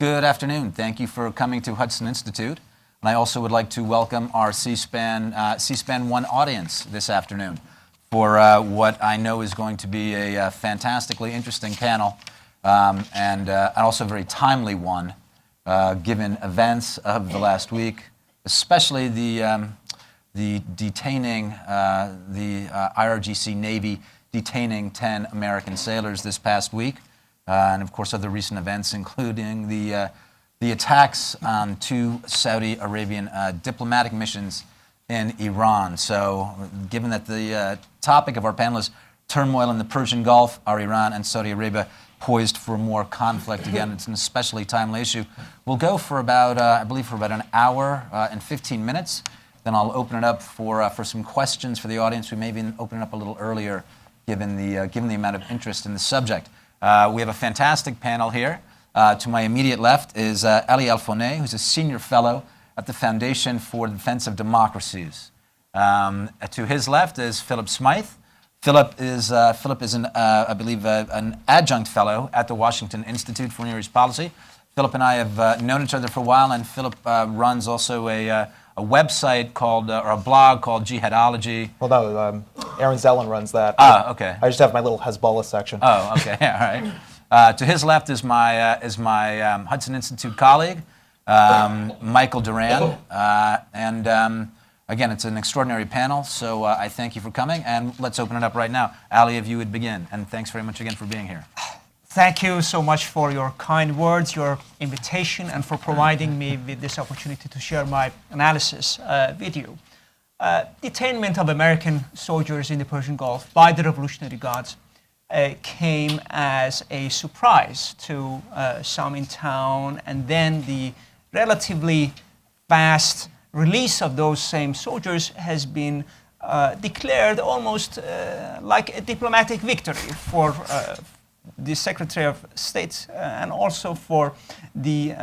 Good afternoon. Thank you for coming to Hudson Institute. And I also would like to welcome our C-SPAN 1 audience this afternoon for what I know is going to be a fantastically interesting panel and also a very timely one given events of the last week, especially the detaining, the IRGC Navy detaining 10 American sailors this past week. And of course, other recent events, including the attacks on 2 Saudi Arabian diplomatic missions in Iran. So, given that the topic of our panel is turmoil in the Persian Gulf, are Iran and Saudi Arabia poised for more conflict? Again, it's an especially timely issue. We'll go for about, I believe, for about an hour and 15 minutes. Then I'll open it up for some questions for the audience. We may even open it up a little earlier, given the amount of interest in the subject. We have a fantastic panel here. To my immediate left is Ali Alfoneh, who's a senior fellow at the Foundation for the Defense of Democracies. To his left is Phillip Smyth. Phillip is I believe, an adjunct fellow at the Washington Institute for Near East Policy. Phillip and I have known each other for a while, and Phillip runs also a website called, or a blog called Jihadology. Well, no, Aaron Zellin runs that. Ah, okay. I just have my little Hezbollah section. Oh, okay, all right. To his left is my Hudson Institute colleague, Michael Doran, and again, it's an extraordinary panel, so I thank you for coming, and let's open it up right now. Ali, if you would begin, and thanks very much again for being here. Thank you so much for your kind words, your invitation, and for providing me with this opportunity to share my analysis with you. Detainment of American soldiers in the Persian Gulf by the Revolutionary Guards came as a surprise to some in town, and then the relatively fast release of those same soldiers has been declared almost like a diplomatic victory for the Secretary of State and also for the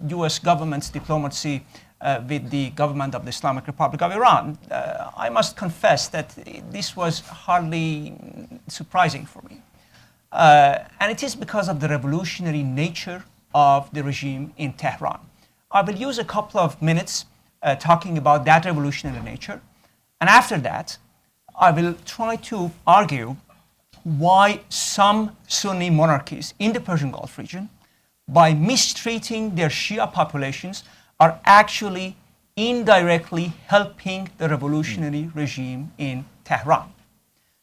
U.S. government's diplomacy with the government of the Islamic Republic of Iran. I must confess that this was hardly surprising for me. And it is because of the revolutionary nature of the regime in Tehran. I will use a couple of minutes talking about that revolutionary nature. And after that, I will try to argue why some Sunni monarchies in the Persian Gulf region, by mistreating their Shia populations, are actually indirectly helping the revolutionary regime in Tehran.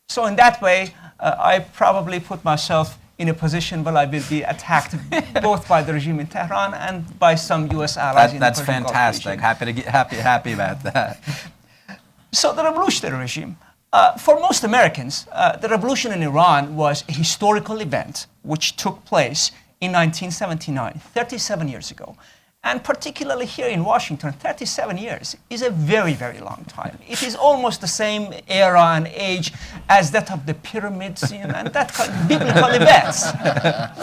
So in that way, I probably put myself in a position where I will be attacked both by the regime in Tehran and by some U.S. allies in the Persian Gulf region. That's fantastic. Happy about that. So the revolutionary regime. For most Americans, the revolution in Iran was a historical event which took place in 1979, 37 years ago. And particularly here in Washington, 37 years is a very, very long time. It is almost the same era and age as that of the pyramids and that kind of biblical events.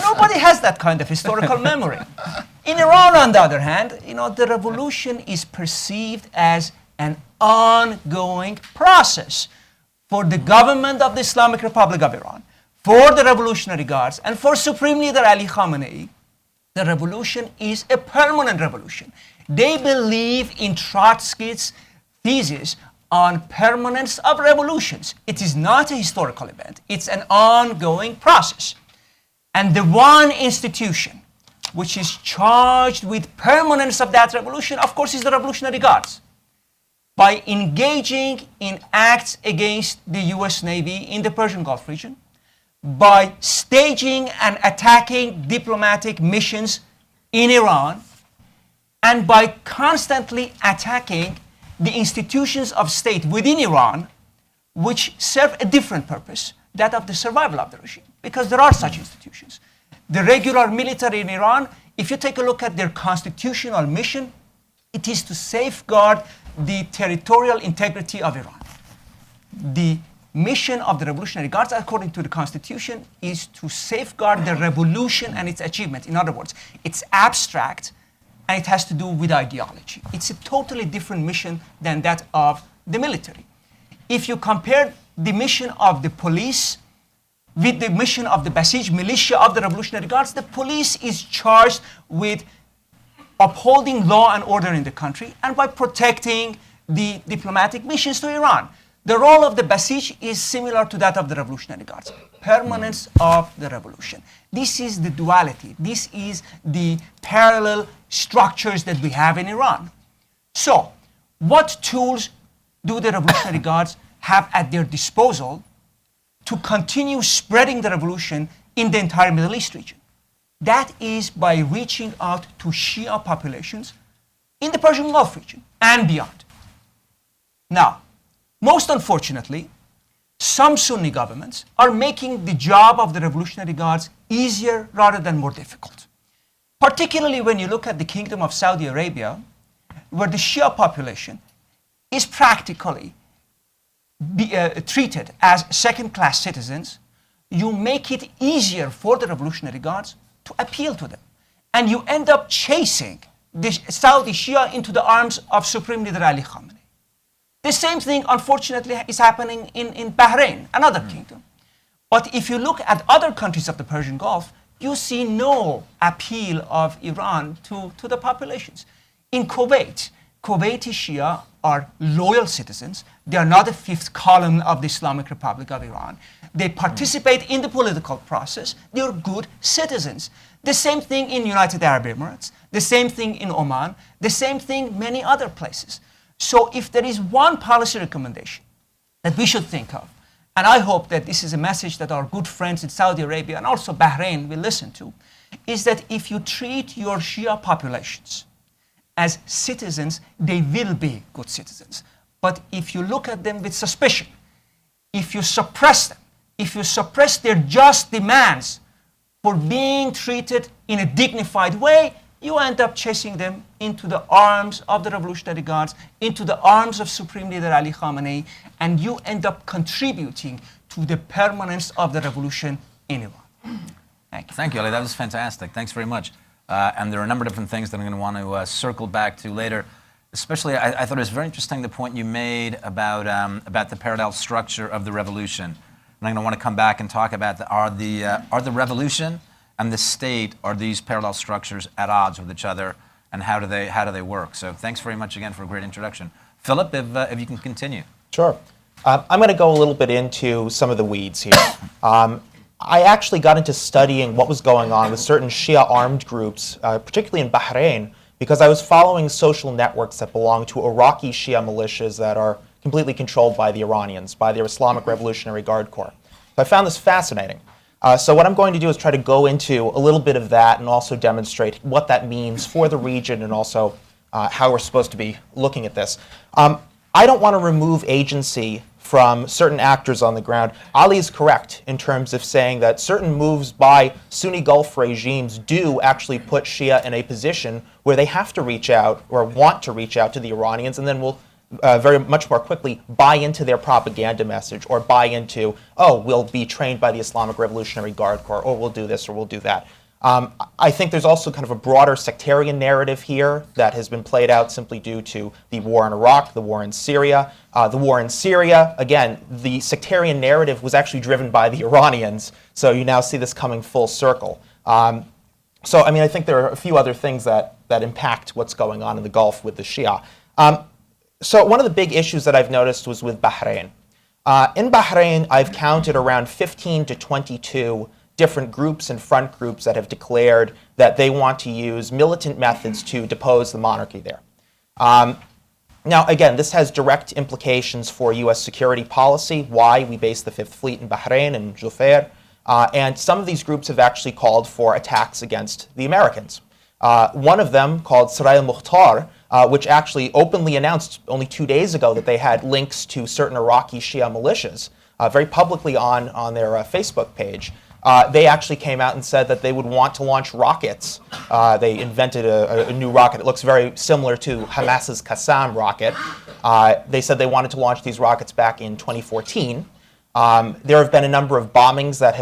Nobody has that kind of historical memory. In Iran, on the other hand, the revolution is perceived as an ongoing process for the government of the Islamic Republic of Iran, for the Revolutionary Guards, and for Supreme Leader Ali Khamenei. The revolution is a permanent revolution. They believe in Trotsky's thesis on permanence of revolutions. It is not a historical event. It's an ongoing process. And the one institution which is charged with permanence of that revolution, of course, is the Revolutionary Guards. By engaging in acts against the U.S. Navy in the Persian Gulf region, by staging and attacking diplomatic missions in Iran, and by constantly attacking the institutions of state within Iran, which serve a different purpose, that of the survival of the regime, because there are such institutions. The regular military in Iran, if you take a look at their constitutional mission, it is to safeguard the territorial integrity of Iran. The mission of the Revolutionary Guards, according to the Constitution, is to safeguard the revolution and its achievement. In other words, it's abstract and it has to do with ideology. It's a totally different mission than that of the military. If you compare the mission of the police with the mission of the Basij militia of the Revolutionary Guards, the police is charged with upholding law and order in the country and by protecting the diplomatic missions to Iran. The role of the Basij is similar to that of the Revolutionary Guards, permanence of the revolution. This is the duality. This is the parallel structures that we have in Iran. So, what tools do the Revolutionary Guards have at their disposal to continue spreading the revolution in the entire Middle East region? That is by reaching out to Shia populations in the Persian Gulf region and beyond. Now, most unfortunately, some Sunni governments are making the job of the Revolutionary Guards easier rather than more difficult. Particularly when you look at the Kingdom of Saudi Arabia, where the Shia population is practically treated as second-class citizens, you make it easier for the Revolutionary Guards to appeal to them. And you end up chasing the Saudi Shia into the arms of Supreme Leader Ali Khamenei. The same thing, unfortunately, is happening in Bahrain, another kingdom. But if you look at other countries of the Persian Gulf, you see no appeal of Iran to the populations. In Kuwait, Kuwaiti Shia are loyal citizens. They are not the fifth column of the Islamic Republic of Iran. They participate in the political process. They are good citizens. The same thing in United Arab Emirates, the same thing in Oman, the same thing many other places. So if there is one policy recommendation that we should think of, and I hope that this is a message that our good friends in Saudi Arabia and also Bahrain will listen to, is that if you treat your Shia populations as citizens, they will be good citizens. But if you look at them with suspicion, if you suppress them, if you suppress their just demands for being treated in a dignified way, you end up chasing them into the arms of the Revolutionary Guards, into the arms of Supreme Leader Ali Khamenei, and you end up contributing to the permanence of the revolution in Iran. Thank you. Thank you, Ali. That was fantastic. Thanks very much. And there are a number of different things that I'm going to want to circle back to later. Especially, I thought it was very interesting the point you made about the parallel structure of the revolution. And I'm going to want to come back and talk about are the revolution and the state, are these parallel structures at odds with each other, and how do they work? So thanks very much again for a great introduction. Philip, if you can continue. Sure. I'm going to go a little bit into some of the weeds here. I actually got into studying what was going on with certain Shia armed groups, particularly in Bahrain, because I was following social networks that belong to Iraqi Shia militias that are completely controlled by the Iranians, by their Islamic Revolutionary Guard Corps. So I found this fascinating. So what I'm going to do is try to go into a little bit of that and also demonstrate what that means for the region and also how we're supposed to be looking at this. I don't want to remove agency from certain actors on the ground. Ali is correct in terms of saying that certain moves by Sunni Gulf regimes do actually put Shia in a position where they have to reach out or want to reach out to the Iranians, and then will very much more quickly buy into their propaganda message or buy into, oh, we'll be trained by the Islamic Revolutionary Guard Corps, or we'll do this or we'll do that. I think there's also kind of a broader sectarian narrative here that has been played out simply due to the war in Iraq, the war in Syria. The war in Syria, again, the sectarian narrative was actually driven by the Iranians, so you now see this coming full circle. So, I mean, I think there are a few other things that impact what's going on in the Gulf with the Shia. So one of the big issues that I've noticed was with Bahrain. In Bahrain, I've counted around 15 to 22 different groups and front groups that have declared that they want to use militant methods to depose the monarchy there. Now, again, this has direct implications for U.S. security policy, why we base the Fifth Fleet in Bahrain and Jufair, and some of these groups have actually called for attacks against the Americans. One of them, called Saray al-Mukhtar, which actually openly announced only 2 days ago that they had links to certain Iraqi Shia militias, very publicly on their Facebook page. They actually came out and said that they would want to launch rockets. They invented a new rocket. It looks very similar to Hamas's Qassam rocket. They said they wanted to launch these rockets back in 2014. There have been a number of bombings that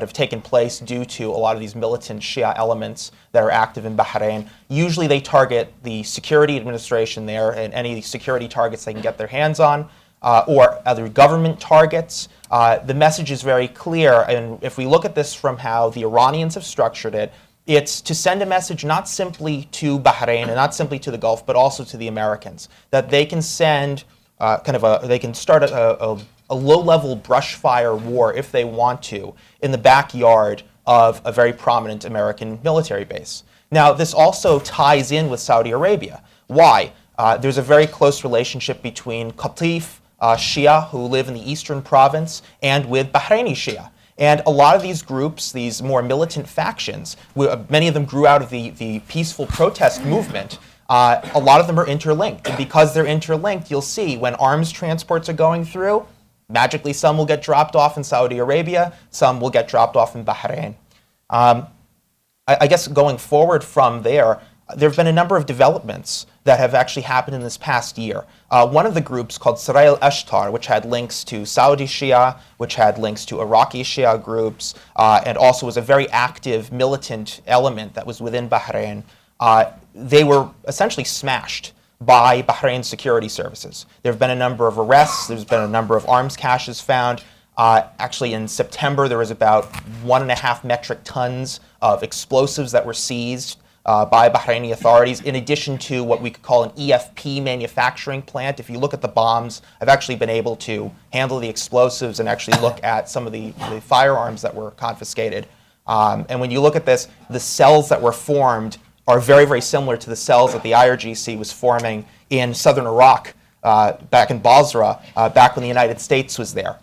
have taken place due to a lot of these militant Shia elements that are active in Bahrain. Usually they target the security administration there and any security targets they can get their hands on. or other government targets. The message is very clear, and if we look at this from how the Iranians have structured it, it's to send a message not simply to Bahrain and not simply to the Gulf, but also to the Americans, that they can send they can start a low-level brush fire war if they want to in the backyard of a very prominent American military base. Now, this also ties in with Saudi Arabia. Why? There's a very close relationship between Qatif Shia, who live in the eastern province, and with Bahraini Shia. And a lot of these groups, these more militant factions, many of them grew out of the peaceful protest movement. A lot of them are interlinked. And because they're interlinked, you'll see when arms transports are going through, magically some will get dropped off in Saudi Arabia, some will get dropped off in Bahrain. I guess going forward from there have been a number of developments that have actually happened in this past year. One of the groups called Sarai al-Ashtar, which had links to Saudi Shia, which had links to Iraqi Shia groups, and also was a very active militant element that was within Bahrain, they were essentially smashed by Bahrain security services. There have been a number of arrests, there's been a number of arms caches found. Actually, in September, there was about 1.5 metric tons of explosives that were seized by Bahraini authorities, in addition to what we could call an EFP manufacturing plant. If you look at the bombs, I've actually been able to handle the explosives and actually look at some of the firearms that were confiscated. And when you look at this, the cells that were formed are very, very similar to the cells that the IRGC was forming in southern Iraq back in Basra, back when the United States was there.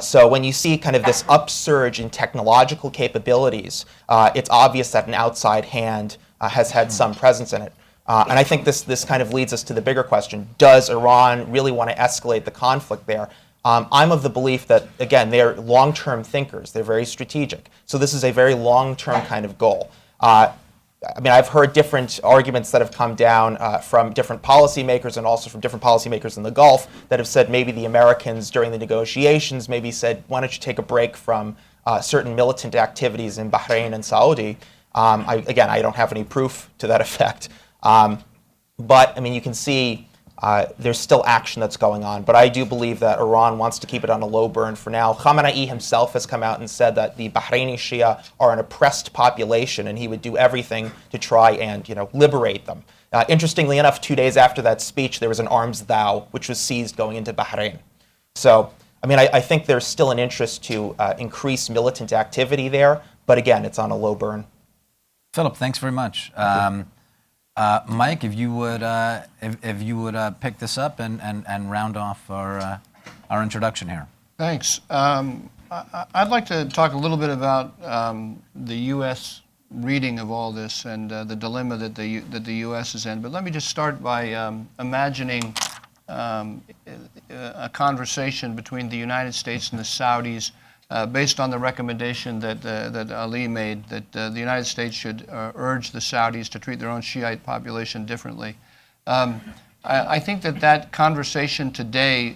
So when you see kind of this upsurge in technological capabilities, it's obvious that an outside hand has had some presence in it. And I think this kind of leads us to the bigger question. Does Iran really want to escalate the conflict there? I'm of the belief that, again, they're long-term thinkers. They're very strategic. So this is a very long-term kind of goal. I mean, I've heard different arguments that have come down from different policymakers and also from different policymakers in the Gulf that have said maybe the Americans during the negotiations maybe said, why don't you take a break from certain militant activities in Bahrain and Saudi. Again, I don't have any proof to that effect. But, I mean, you can see there's still action that's going on. But I do believe that Iran wants to keep it on a low burn for now. Khamenei himself has come out and said that the Bahraini Shia are an oppressed population, and he would do everything to try and, liberate them. Interestingly enough, 2 days after that speech, there was an arms thou, which was seized going into Bahrain. So, I mean, I think there's still an interest to increase militant activity there. But again, it's on a low burn. Phillip, thanks very much. Mike, if you would pick this up and round off our introduction here. Thanks. I'd like to talk a little bit about the U.S. reading of all this and the dilemma that the U.S. is in. But let me just start by imagining a conversation between the United States and the Saudis based on the recommendation that Ali made, that the United States should urge the Saudis to treat their own Shiite population differently. I think that conversation today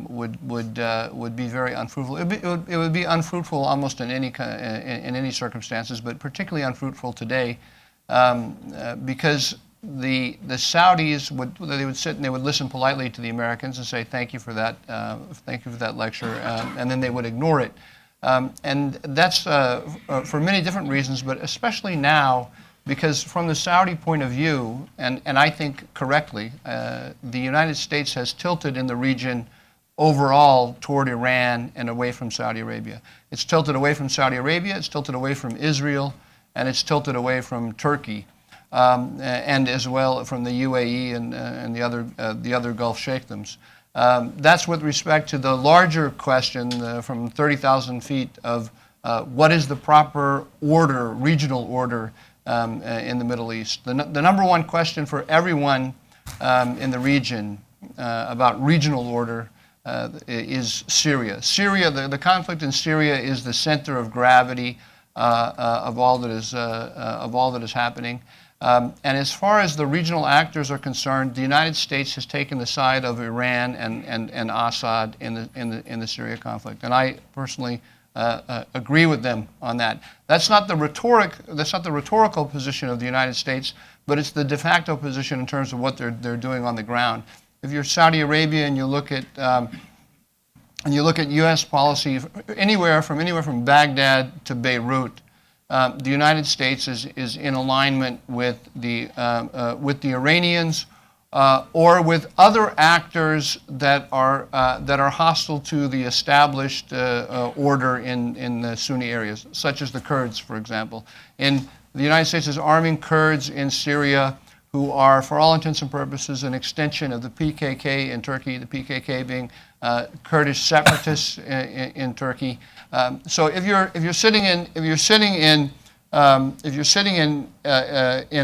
would be very unfruitful. It would be unfruitful almost in any circumstances, but particularly unfruitful today because the Saudis would sit and they would listen politely to the Americans and say thank you for that lecture, and then they would ignore it. And that's for many different reasons, but especially now, because from the Saudi point of view, and I think correctly, the United States has tilted in the region overall toward Iran and away from Saudi Arabia. It's tilted away from Saudi Arabia, it's tilted away from Israel, and it's tilted away from Turkey, and as well from the UAE and the other Gulf Sheikdoms. That's with respect to the larger question from 30,000 feet of what is the proper order, regional order in the Middle East. The number one question for everyone in the region about regional order is Syria. Syria, the conflict in Syria is the center of gravity of all that is happening. And as far as the regional actors are concerned, the United States has taken the side of Iran and Assad in the Syria conflict, and I personally agree with them on that. That's not the rhetorical position of the United States, but it's the de facto position in terms of what they're doing on the ground. if you're Saudi Arabia and you look at U.S. policy anywhere from Baghdad to Beirut, the United States is in alignment with the Iranians or with other actors that are hostile to the established order in the Sunni areas, such as the Kurds, for example. And the United States is arming Kurds in Syria, who are, for all intents and purposes, an extension of the PKK in Turkey. The PKK being Kurdish separatists in Turkey. So if you're sitting in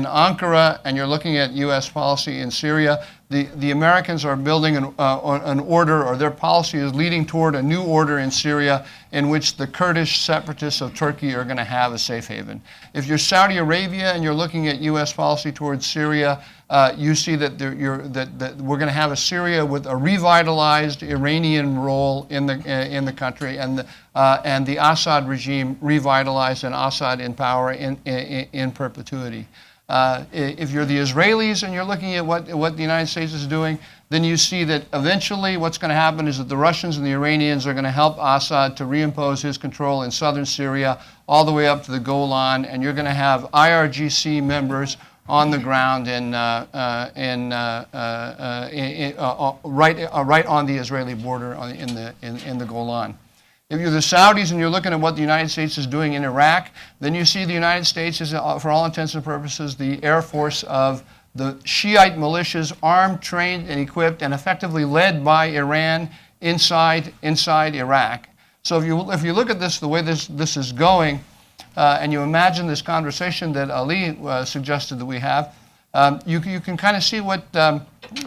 Ankara and you're looking at U.S. policy in Syria, the Americans are building an order, or their policy is leading toward a new order in Syria in which the Kurdish separatists of Turkey are going to have a safe haven. If you're Saudi Arabia and you're looking at U.S. policy towards Syria, you see that we're going to have a Syria with a revitalized Iranian role in the country, and the Assad regime revitalized and Assad in power in perpetuity. If you're the Israelis and you're looking at what the United States is doing, then you see that eventually what's going to happen is that the Russians and the Iranians are going to help Assad to reimpose his control in southern Syria all the way up to the Golan, and you're going to have IRGC members on the ground right on the Israeli border in the Golan. If you're the Saudis and you're looking at what the United States is doing in Iraq, then you see the United States is, for all intents and purposes, the air force of the Shiite militias, armed, trained, and equipped, and effectively led by Iran inside Iraq. So if you look at this, the way this is going, and you imagine this conversation that Ali suggested that we have, you can kind of see what,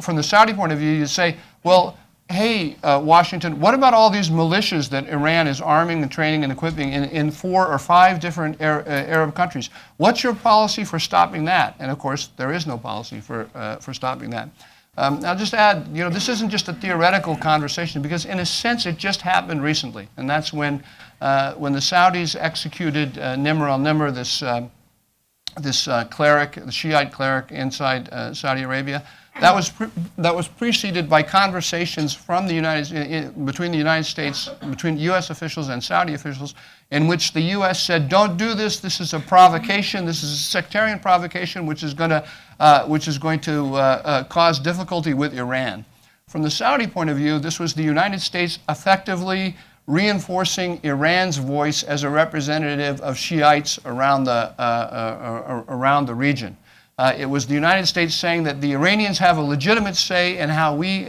from the Saudi point of view, you say, well, hey, Washington, what about all these militias that Iran is arming and training and equipping in 4 or 5 different Arab countries? What's your policy for stopping that? And of course, there is no policy for stopping that. I'll just add, this isn't just a theoretical conversation, because in a sense it just happened recently, and that's when the Saudis executed Nimr al-Nimr, this cleric, the Shiite cleric inside Saudi Arabia. That was preceded by conversations from between the United States, between U.S. officials and Saudi officials, in which the U.S. said, "Don't do this. This is a provocation. This is a sectarian provocation, which is going to cause difficulty with Iran." From the Saudi point of view, this was the United States effectively reinforcing Iran's voice as a representative of Shiites around the region. It was the United States saying that the Iranians have a legitimate say in how we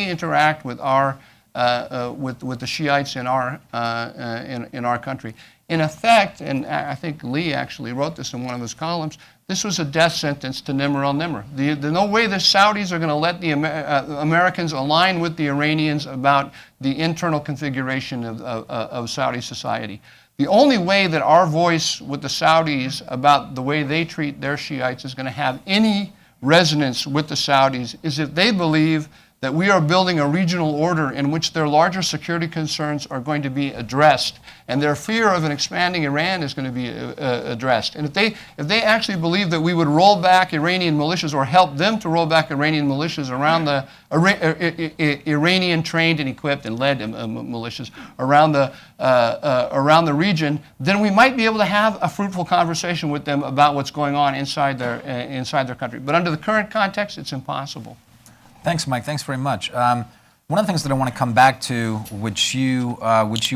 interact with with the Shiites in our country. In effect, and I think Lee actually wrote this in one of his columns, this was a death sentence to Nimr al-Nimr. There's no way the Saudis are going to let the Americans align with the Iranians about the internal configuration of Saudi society. The only way that our voice with the Saudis about the way they treat their Shiites is going to have any resonance with the Saudis is if they believe that we are building a regional order in which their larger security concerns are going to be addressed, and their fear of an expanding Iran is going to be addressed. And if they actually believe that we would roll back Iranian militias or help them to roll back Iranian militias around the Iranian trained and equipped and led militias around the region, then we might be able to have a fruitful conversation with them about what's going on inside their country. But under the current context, it's impossible. Thanks, Mike. Thanks very much. One of the things that I want to come back to, which you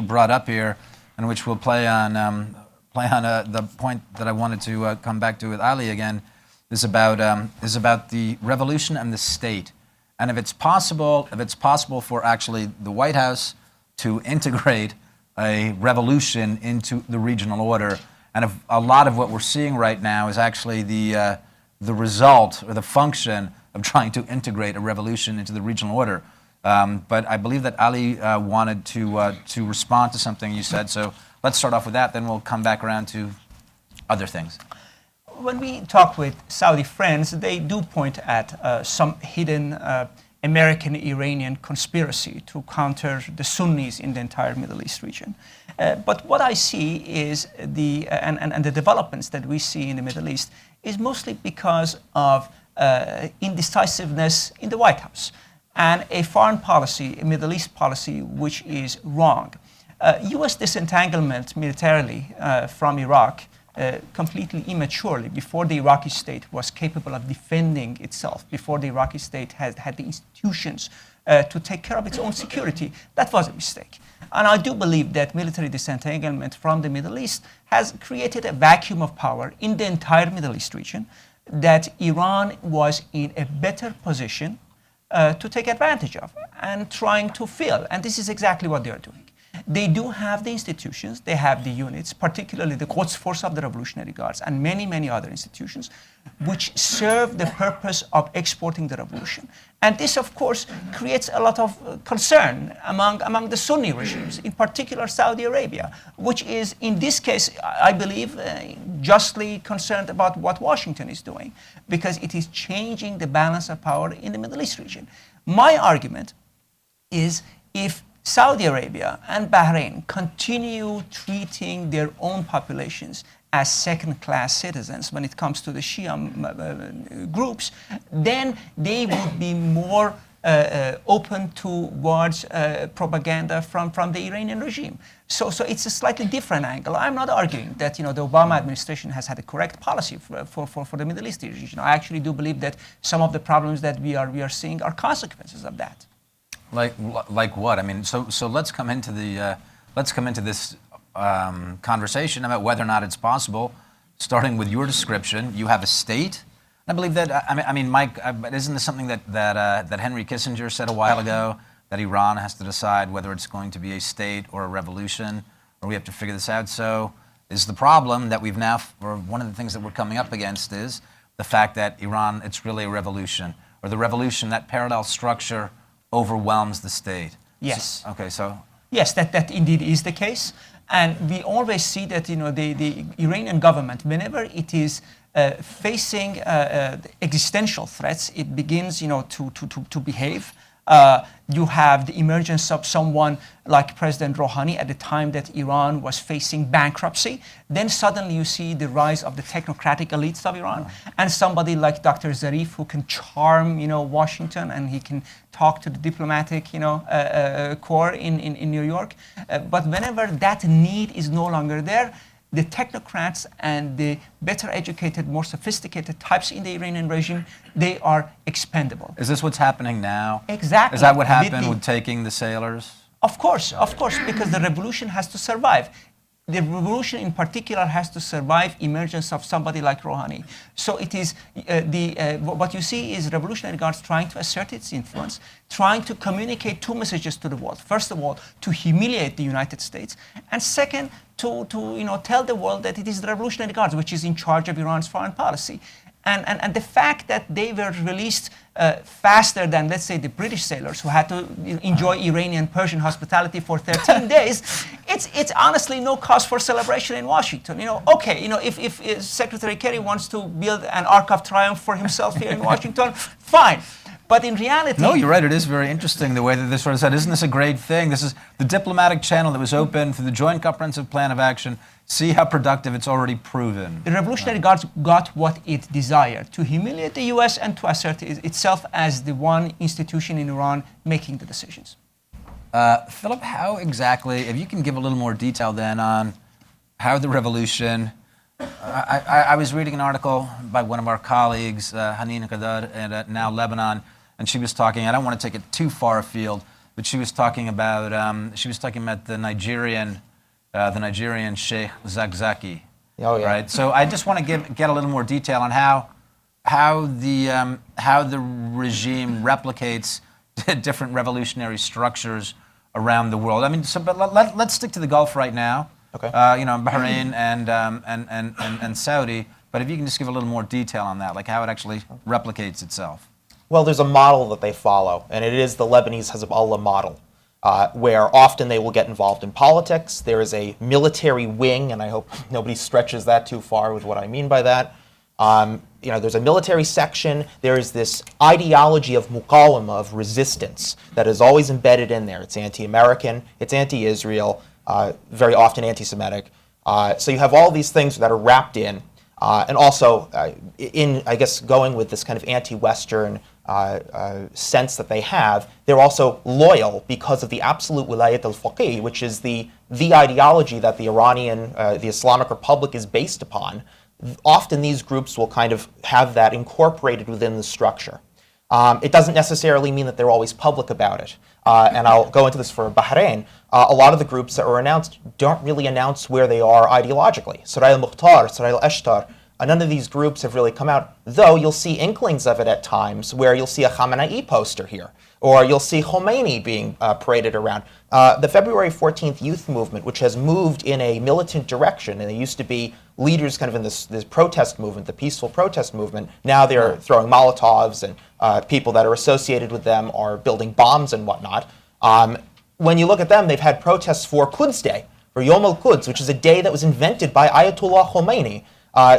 brought up here, and which we'll play on the point that I wanted to come back to with Ali again, is about the revolution and the state, and if it's possible for actually the White House to integrate a revolution into the regional order, and if a lot of what we're seeing right now is actually the result or the function of trying to integrate a revolution into the regional order. But I believe that Ali wanted to respond to something you said, so let's start off with that, then we'll come back around to other things. When we talk with Saudi friends, they do point at some hidden American-Iranian conspiracy to counter the Sunnis in the entire Middle East region. But what I see is the developments that we see in the Middle East is mostly because of indecisiveness in the White House, and a foreign policy, a Middle East policy, which is wrong. U.S. disentanglement militarily from Iraq completely immaturely, before the Iraqi state was capable of defending itself, before the Iraqi state had the institutions to take care of its own security, that was a mistake. And I do believe that military disentanglement from the Middle East has created a vacuum of power in the entire Middle East region that Iran was in a better position to take advantage of and trying to fill. And this is exactly what they are doing. They do have the institutions, they have the units, particularly the Quds Force of the Revolutionary Guards and many, many other institutions, which serve the purpose of exporting the revolution. And this, of course, creates a lot of concern among the Sunni regimes, in particular Saudi Arabia, which is, in this case, I believe, justly concerned about what Washington is doing, because it is changing the balance of power in the Middle East region. My argument is, if Saudi Arabia and Bahrain continue treating their own populations as second-class citizens when it comes to the Shia groups, then they would be more open towards propaganda from the Iranian regime. So it's a slightly different angle. I'm not arguing that the Obama administration has had a correct policy for the Middle East region. I actually do believe that some of the problems that we are seeing are consequences of that. Like what? I mean, so let's come into this conversation about whether or not it's possible. Starting with your description, you have a state. I believe that. I mean, Mike, but isn't this something that Henry Kissinger said a while ago, that Iran has to decide whether it's going to be a state or a revolution, or we have to figure this out? So, is the problem that we've now, or one of the things that we're coming up against, is the fact that Iran, it's really a revolution, or the revolution, that parallel structure overwhelms the state. Yes. So. Yes, that indeed is the case. And we always see that the Iranian government, whenever it is facing existential threats, it begins to behave. You have the emergence of someone like President Rouhani at the time that Iran was facing bankruptcy. Then suddenly you see the rise of the technocratic elites of Iran, and somebody like Dr. Zarif, who can charm Washington, and he can talk to the diplomatic corps in New York. But whenever that need is no longer there, the technocrats and the better educated, more sophisticated types in the Iranian regime, they are expendable. Is this what's happening now? Exactly. Is that what happened with taking the sailors? Of course, because the revolution has to survive. The revolution in particular has to survive emergence of somebody like Rouhani. So it is what you see is Revolutionary Guards trying to assert its influence, trying to communicate two messages to the world. First of all, to humiliate the United States, and second, to tell the world that it is the Revolutionary Guards which is in charge of Iran's foreign policy. And the fact that they were released faster than, let's say, the British sailors who had to enjoy Iranian Persian hospitality for 13 days, it's honestly no cause for celebration in Washington. If Secretary Kerry wants to build an Arc of Triumph for himself here in Washington, fine. But in reality... No, you're right. It is very interesting the way that this sort of said, isn't this a great thing? This is the diplomatic channel that was open through the Joint Comprehensive Plan of Action. See how productive it's already proven. The Revolutionary Guards got what it desired, to humiliate the U.S. and to assert itself as the one institution in Iran making the decisions. Philip, how exactly, if you can give a little more detail then on how the revolution... I was reading an article by one of our colleagues, Hanine Qadar, in Now Lebanon, and she was talking, I don't want to take it too far afield, but she was talking about the Nigerian Sheikh Zakzaki. Oh, yeah. Right. So I just want to get a little more detail on how the regime replicates different revolutionary structures around the world. I mean, but let's stick to the Gulf right now. Okay. Bahrain and Saudi. But if you can just give a little more detail on that, like how it actually replicates itself. Well, there's a model that they follow, and it is the Lebanese Hezbollah model, where often they will get involved in politics. There is a military wing, and I hope nobody stretches that too far with what I mean by that. There's a military section. There is this ideology of muqawama, of resistance, that is always embedded in there. It's anti-American, it's anti-Israel, very often anti-Semitic. So you have all these things that are wrapped in. And also, I guess, going with this kind of anti-Western sense that they have, they're also loyal because of the absolute wilayat al-faqih, which is the ideology that the Iranian, the Islamic Republic is based upon. Often these groups will kind of have that incorporated within the structure. It doesn't necessarily mean that they're always public about it. And I'll go into this for Bahrain. A lot of the groups that were announced don't really announce where they are ideologically. Sarai al-Mukhtar, Sarai al-Ashtar, none of these groups have really come out, though you'll see inklings of it at times where you'll see a Khamenei poster here, or you'll see Khomeini being paraded around. The February 14th youth movement, which has moved in a militant direction, and they used to be leaders kind of in this protest movement, the peaceful protest movement, now they're throwing Molotovs, and people that are associated with them are building bombs and whatnot. When you look at them, they've had protests for Quds Day, for Yom al-Quds, which is a day that was invented by Ayatollah Khomeini,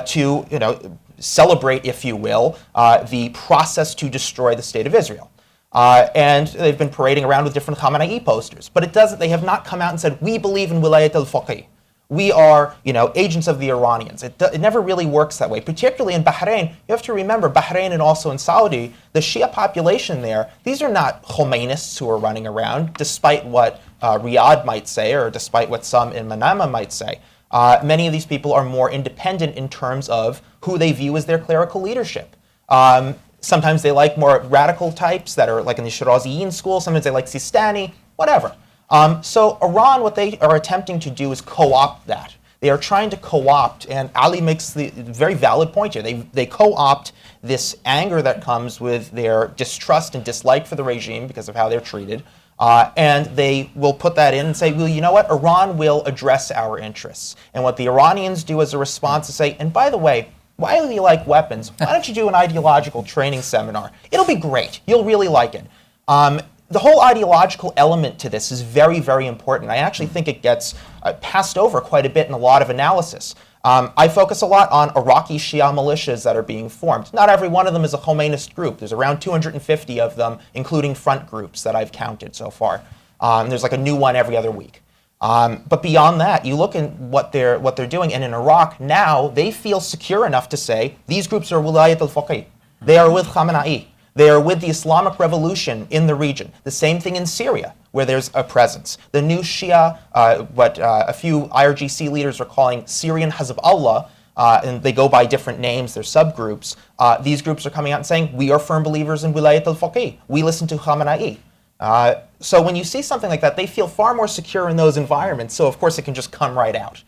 to celebrate, if you will, the process to destroy the state of Israel. And they've been parading around with different Khamenei posters. But they have not come out and said, we believe in wilayat al-faqih. We are, agents of the Iranians. It never really works that way. Particularly in Bahrain, you have to remember, Bahrain and also in Saudi, the Shia population there, these are not Khomeinists who are running around, despite what Riyadh might say, or despite what some in Manama might say. Many of these people are more independent in terms of who they view as their clerical leadership. Sometimes they like more radical types that are like in the Shiraziyin school. Sometimes they like Sistani, whatever. So Iran, what they are attempting to do is co-opt that. They are trying to co-opt, and Ali makes the very valid point here. They co-opt this anger that comes with their distrust and dislike for the regime because of how they're treated. And they will put that in and say, well, you know what? Iran will address our interests. And what the Iranians do as a response is say, and by the way, why do you like weapons? Why don't you do an ideological training seminar? It'll be great. You'll really like it. The whole ideological element to this is very, very important. I actually think it gets passed over quite a bit in a lot of analysis. I focus a lot on Iraqi Shia militias that are being formed. Not every one of them is a Khomeinist group. There's around 250 of them, including front groups that I've counted so far. There's like a new one every other week. But beyond that, you look at what they're doing, and in Iraq now, they feel secure enough to say, these groups are wilayat al-faqih. They are with Khamenei. They are with the Islamic Revolution in the region. The same thing in Syria, where there's a presence. The new Shia, what a few IRGC leaders are calling Syrian Hezbollah, and they go by different names, they're subgroups. These groups are coming out and saying, we are firm believers in wilayat al-faqih. We listen to Khamenei. So when you see something like that, they feel far more secure in those environments, so of course it can just come right out.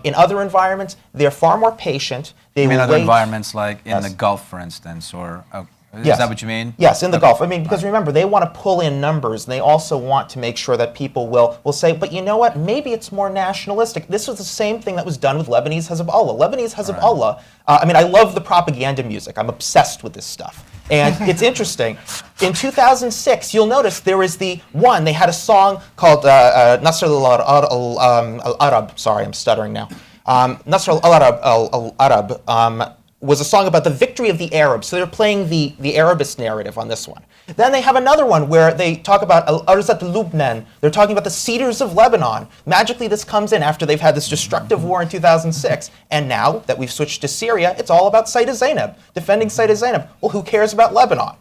In other environments, they're far more patient. They will other wait. environments like in Yes. the Gulf, for instance, or... Is Yes. that what you mean? Yes, in the Okay. Gulf. I mean, because remember, they want to pull in numbers, and they also want to make sure that people will say, but you know what, maybe it's more nationalistic. This was the same thing that was done with Lebanese Hezbollah. Lebanese Hezbollah, I love the propaganda music. I'm obsessed with this stuff. And it's interesting. In 2006, you'll notice there was they had a song called Nasr al-Arab. Sorry, I'm stuttering now. Nasr al-Arab was a song about the victory of the Arabs. So they're playing the Arabist narrative on this one. Then they have another one where they talk about Al-Arzat al-Lubnan. They're talking about the cedars of Lebanon. Magically, this comes in after they've had this destructive war in 2006. And now that we've switched to Syria, it's all about Sayyidah Zainab, defending Sayyidah Zainab. Well, who cares about Lebanon?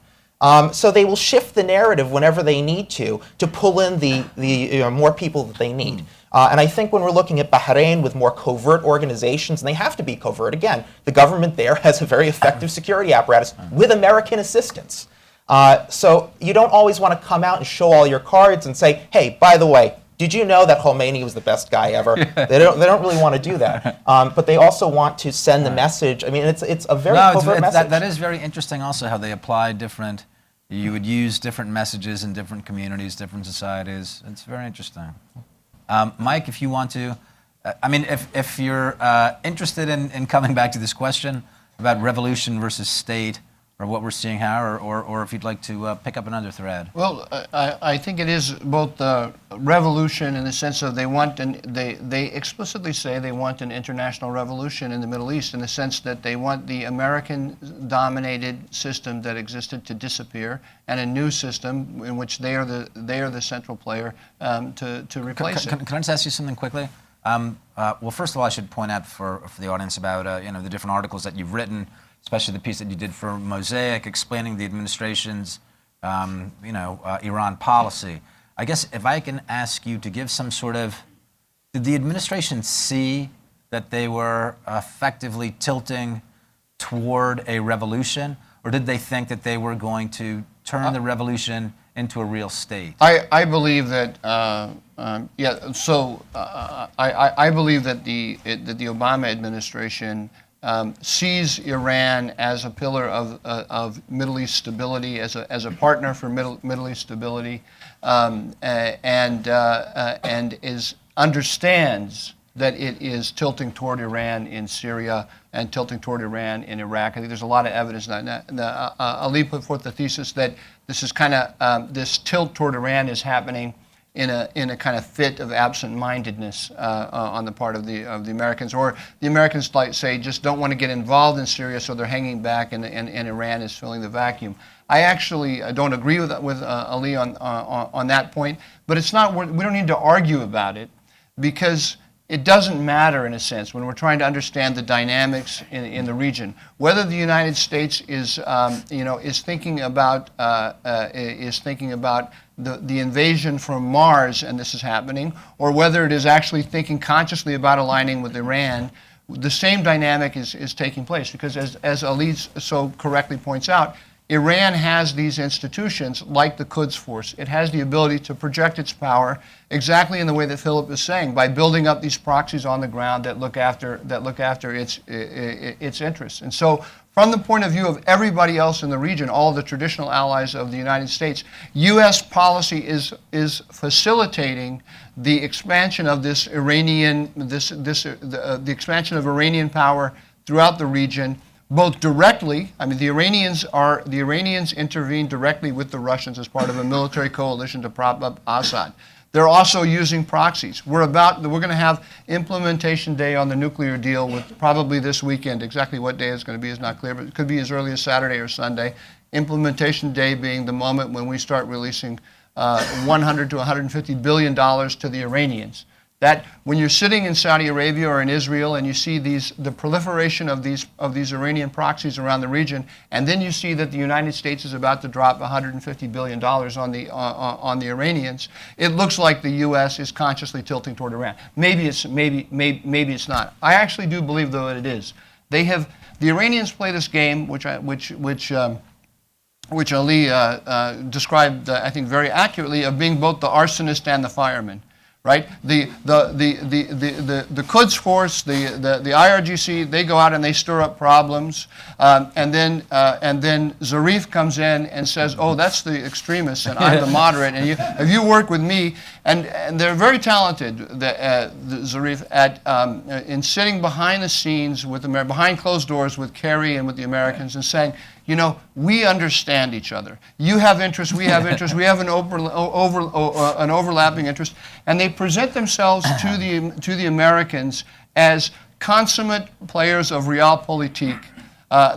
So they will shift the narrative whenever they need to pull in the more people that they need. And I think when we're looking at Bahrain with more covert organizations, and they have to be covert, again, the government there has a very effective security apparatus with American assistance. So you don't always want to come out and show all your cards and say, hey, by the way, did you know that Khomeini was the best guy ever? They don't really want to do that. But they also want to send the message. I mean, it's a very covert message. That is very interesting also how they apply different, you would use different messages in different communities, different societies. It's very interesting. Mike, if you want to, if you're interested in coming back to this question about revolution versus state, or what we're seeing here, or if you'd like to pick up another thread. Well, I think it is both revolution in the sense of they explicitly say they want an international revolution in the Middle East in the sense that they want the American-dominated system that existed to disappear and a new system in which they are the central player to replace it. Can I just ask you something quickly? Well, first of all, I should point out for the audience about the different articles that you've written, especially the piece that you did for Mosaic explaining the administration's Iran policy. I guess if I can ask you to give some sort of, did the administration see that they were effectively tilting toward a revolution, or did they think that they were going to turn the revolution into a real state? I believe that I believe that the Obama administration sees Iran as a pillar of Middle East stability, as a partner for Middle East stability, and understands that it is tilting toward Iran in Syria and tilting toward Iran in Iraq. I think there's a lot of evidence on that. Ali put forth the thesis that this is kind of this tilt toward Iran is happening in a kind of fit of absent-mindedness on the part of the Americans, or the Americans, like say, just don't want to get involved in Syria, so they're hanging back, and Iran is filling the vacuum. I actually don't agree with Ali on that point, but it's not. We don't need to argue about it, because it doesn't matter in a sense when we're trying to understand the dynamics in the region. Whether the United States is thinking about the invasion from Mars, and this is happening, or whether it is actually thinking consciously about aligning with Iran, the same dynamic is taking place, because as Ali so correctly points out, Iran has these institutions like the Quds Force. It has the ability to project its power exactly in the way that Philip is saying, by building up these proxies on the ground that look after its interests. And so, from the point of view of everybody else in the region, all the traditional allies of the United States, U.S. policy is facilitating the expansion of this Iranian the expansion of Iranian power throughout the region. Both directly, I mean, the Iranians intervene directly with the Russians as part of a military coalition to prop up Assad. They're also using proxies. We're going to have implementation day on the nuclear deal with probably this weekend. Exactly what day it's going to be is not clear, but it could be as early as Saturday or Sunday. Implementation day being the moment when we start releasing $100 to $150 billion to the Iranians. That when you're sitting in Saudi Arabia or in Israel and you see the proliferation of these Iranian proxies around the region, and then you see that the United States is about to drop $150 billion on the Iranians, it looks like the U.S. is consciously tilting toward Iran. Maybe it's not. I actually do believe, though, that it is. The Iranians play this game, which Ali described, I think, very accurately, of being both the arsonist and the fireman. Right, the Quds Force, the IRGC, they go out and they stir up problems, and then Zarif comes in and says, "Oh, that's the extremists, and I'm the moderate, and if you work with me," and they're very talented, the Zarif, at in sitting behind the scenes behind closed doors with Kerry and with the Americans and saying, you know, we understand each other. You have interests, we have interests, we have an overlapping interest. And they present themselves to the Americans as consummate players of realpolitik.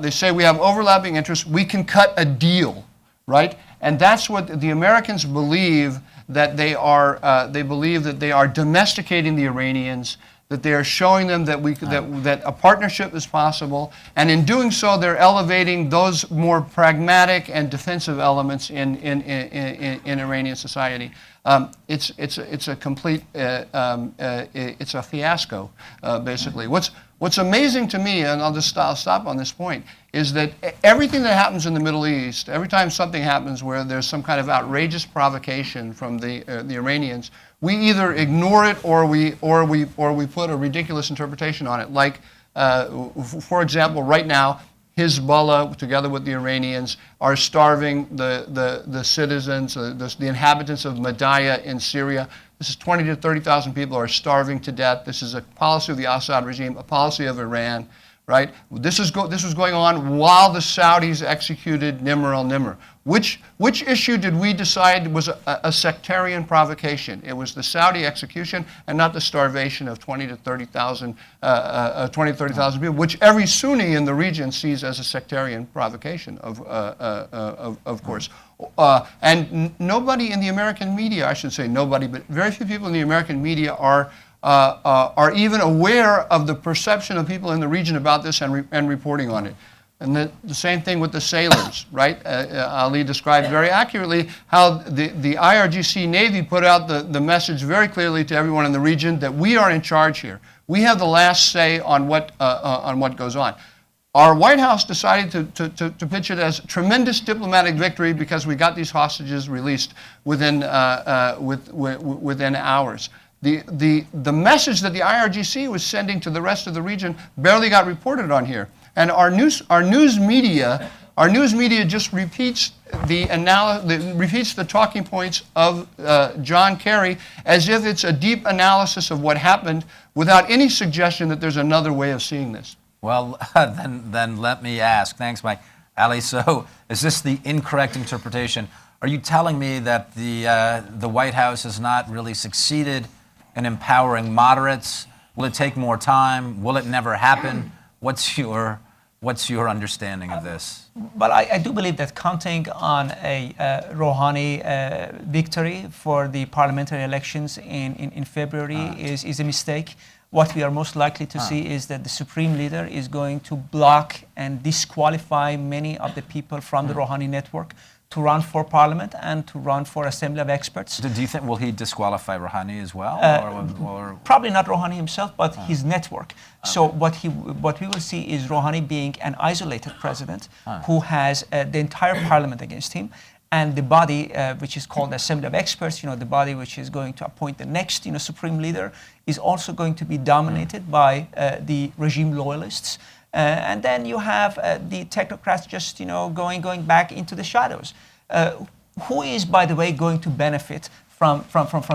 They say we have overlapping interests, we can cut a deal, right? And that's what the Americans believe, that they are domesticating the Iranians, that they are showing them that a partnership is possible, and in doing so, they're elevating those more pragmatic and defensive elements in Iranian society. It's a complete it's a fiasco, basically. What's amazing to me, and I'll stop on this point, is that everything that happens in the Middle East, every time something happens where there's some kind of outrageous provocation from the Iranians, we either ignore it or we put a ridiculous interpretation on it. Like, for example, right now, Hezbollah, together with the Iranians, are starving the citizens, the inhabitants of Madaya in Syria. This is 20 to 30,000 people are starving to death. This is a policy of the Assad regime, a policy of Iran, right? This was going on while the Saudis executed Nimr al-Nimr. Which issue did we decide was a sectarian provocation? It was the Saudi execution and not the starvation of 20 to 30,000 people, which every Sunni in the region sees as a sectarian provocation, of course. And nobody in the American media, I should say nobody, but very few people in the American media are are even aware of the perception of people in the region about this and reporting on it. And the same thing with the sailors, right? Ali described very accurately how the IRGC Navy put out the message very clearly to everyone in the region that we are in charge here. We have the last say on what goes on. Our White House decided to pitch it as tremendous diplomatic victory because we got these hostages released within hours. The message that the IRGC was sending to the rest of the region barely got reported on here. And our news media just repeats the talking points of John Kerry as if it's a deep analysis of what happened without any suggestion that there's another way of seeing this. Well, then let me ask. Thanks, Mike. Ali, so is this the incorrect interpretation? Are you telling me that the White House has not really succeeded in empowering moderates? Will it take more time? Will it never happen? What's your understanding of this? But I do believe that counting on a Rouhani victory for the parliamentary elections in February is a mistake. What we are most likely to see is that the supreme leader is going to block and disqualify many of the people from the Rouhani network to run for parliament and to run for assembly of experts. Do you think, will he disqualify Rouhani as well? Or? Probably not Rouhani himself, but his network. So what we will see is Rouhani being an isolated president who has the entire parliament against him, and the body which is called Assembly of Experts, the body which is going to appoint the next supreme leader, is also going to be dominated by the regime loyalists. And then you have the technocrats just going back into the shadows. Who is, by the way, going to benefit from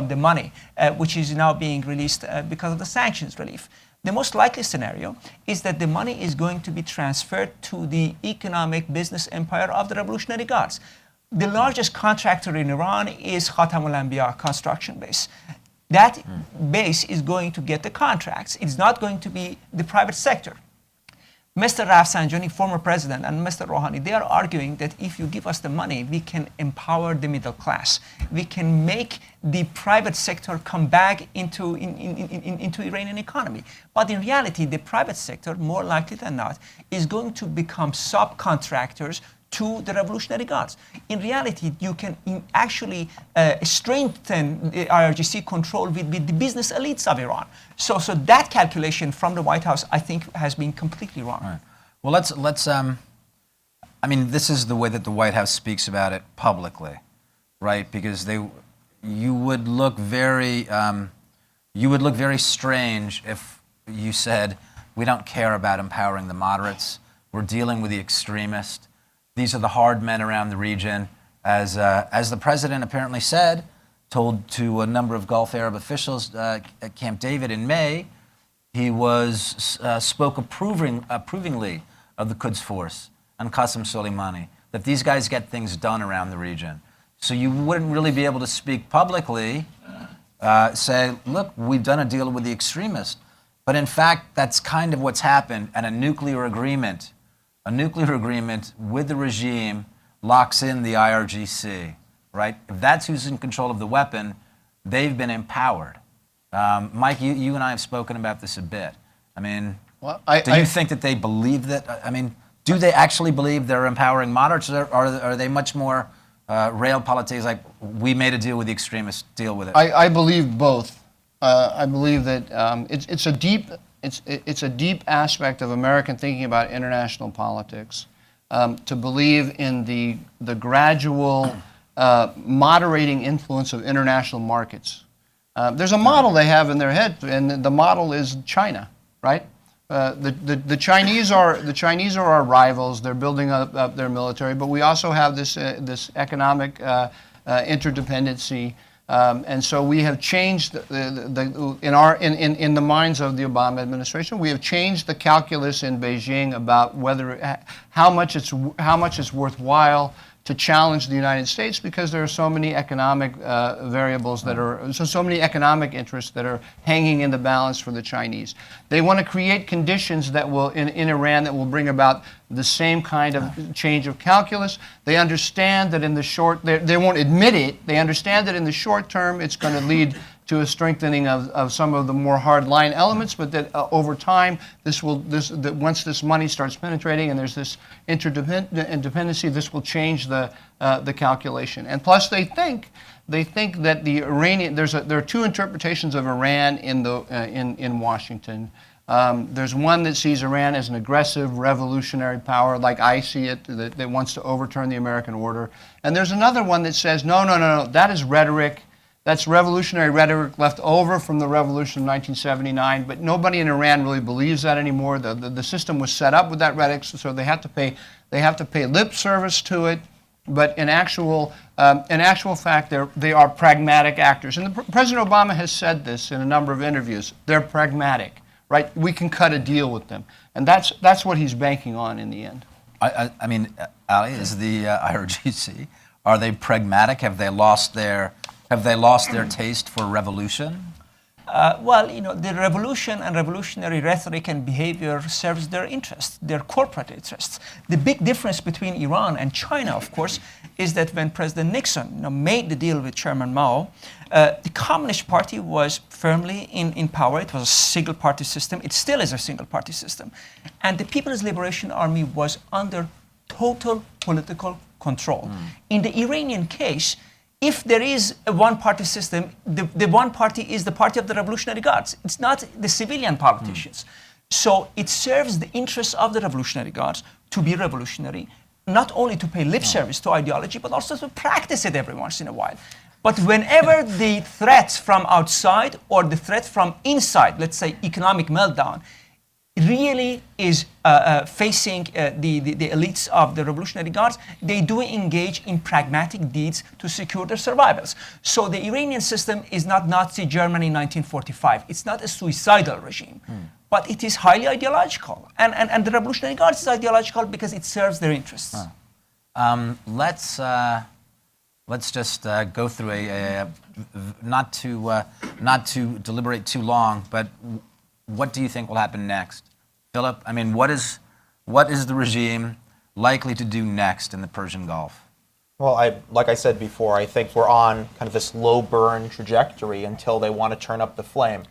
the money which is now being released because of the sanctions relief? The most likely scenario is that the money is going to be transferred to the economic business empire of the Revolutionary Guards. The largest contractor in Iran is Khatam al-Anbiya construction base. That base is going to get the contracts. It's not going to be the private sector. Mr. Rafsanjani, former president, and Mr. Rouhani, they are arguing that if you give us the money, we can empower the middle class. We can make the private sector come back into Iranian economy. But in reality, the private sector, more likely than not, is going to become subcontractors to the Revolutionary Guards. In reality, you can actually strengthen the IRGC control with the business elites of Iran. So that calculation from the White House, I think, has been completely wrong. Right. Well, let's. I mean, this is the way that the White House speaks about it publicly, right? Because you would look very strange if you said we don't care about empowering the moderates. We're dealing with the extremists. These are the hard men around the region, as the president apparently said, told to a number of Gulf Arab officials at Camp David in May. He spoke approvingly of the Quds Force and Qasem Soleimani, that these guys get things done around the region. So you wouldn't really be able to speak publicly, say, look, we've done a deal with the extremists. But in fact, that's kind of what's happened, and a nuclear agreement with the regime locks in the IRGC, right? If that's who's in control of the weapon, they've been empowered. Mike, you and I have spoken about this a bit. I mean, do you think that they believe that? I mean, do they actually believe they're empowering moderates, or are they much more realpolitik, like, we made a deal with the extremists, deal with it? I believe both. I believe that it's a deep aspect of American thinking about international politics to believe in the gradual moderating influence of international markets. There's a model they have in their head, and the model is China, right? The Chinese are our rivals. They're building up their military, but we also have this economic interdependency. And so we have changed in the minds of the Obama administration. We have changed the calculus in Beijing about how much it's worthwhile to challenge the United States, because there are so many economic variables that are so many economic interests that are hanging in the balance for the Chinese. They want to create conditions that will in Iran that will bring about the same kind of change of calculus. They understand that in the short, they won't admit it, they understand that in the short term it's going to lead to a strengthening of some of the more hardline elements, but that over time, that once this money starts penetrating and there's this interdependency, this will change the calculation. And plus, they think that the Iranian there are two interpretations of Iran in Washington. There's one that sees Iran as an aggressive revolutionary power, like I see it, that wants to overturn the American order. And there's another one that says, no, that is rhetoric. That's revolutionary rhetoric left over from the revolution of 1979, but nobody in Iran really believes that anymore. The system was set up with that rhetoric, so they have to pay lip service to it. But in actual fact, they are pragmatic actors. And President Obama has said this in a number of interviews. They're pragmatic, right? We can cut a deal with them, and that's what he's banking on in the end. I mean, Ali, is the IRGC, are they pragmatic? Have they lost their taste for revolution? Well, the revolution and revolutionary rhetoric and behavior serves their interests, their corporate interests. The big difference between Iran and China, of course, is that when President Nixon made the deal with Chairman Mao, the Communist Party was firmly in power. It was a single-party system. It still is a single-party system. And the People's Liberation Army was under total political control. In the Iranian case, if there is a one-party system, the one party is the party of the Revolutionary Guards. It's not the civilian politicians. So it serves the interests of the Revolutionary Guards to be revolutionary, not only to pay lip service to ideology, but also to practice it every once in a while. But whenever the threats from outside or the threat from inside, let's say economic meltdown, really is facing the elites of the Revolutionary Guards, they do engage in pragmatic deeds to secure their survivals. So the Iranian system is not Nazi Germany in 1945. It's not a suicidal regime, but it is highly ideological. And the Revolutionary Guards is ideological because it serves their interests. Let's just go through not to deliberate too long, but what do you think will happen next? Philip, I mean, what is the regime likely to do next in the Persian Gulf? Well, like I said before, I think we're on kind of this low burn trajectory until they want to turn up the flame.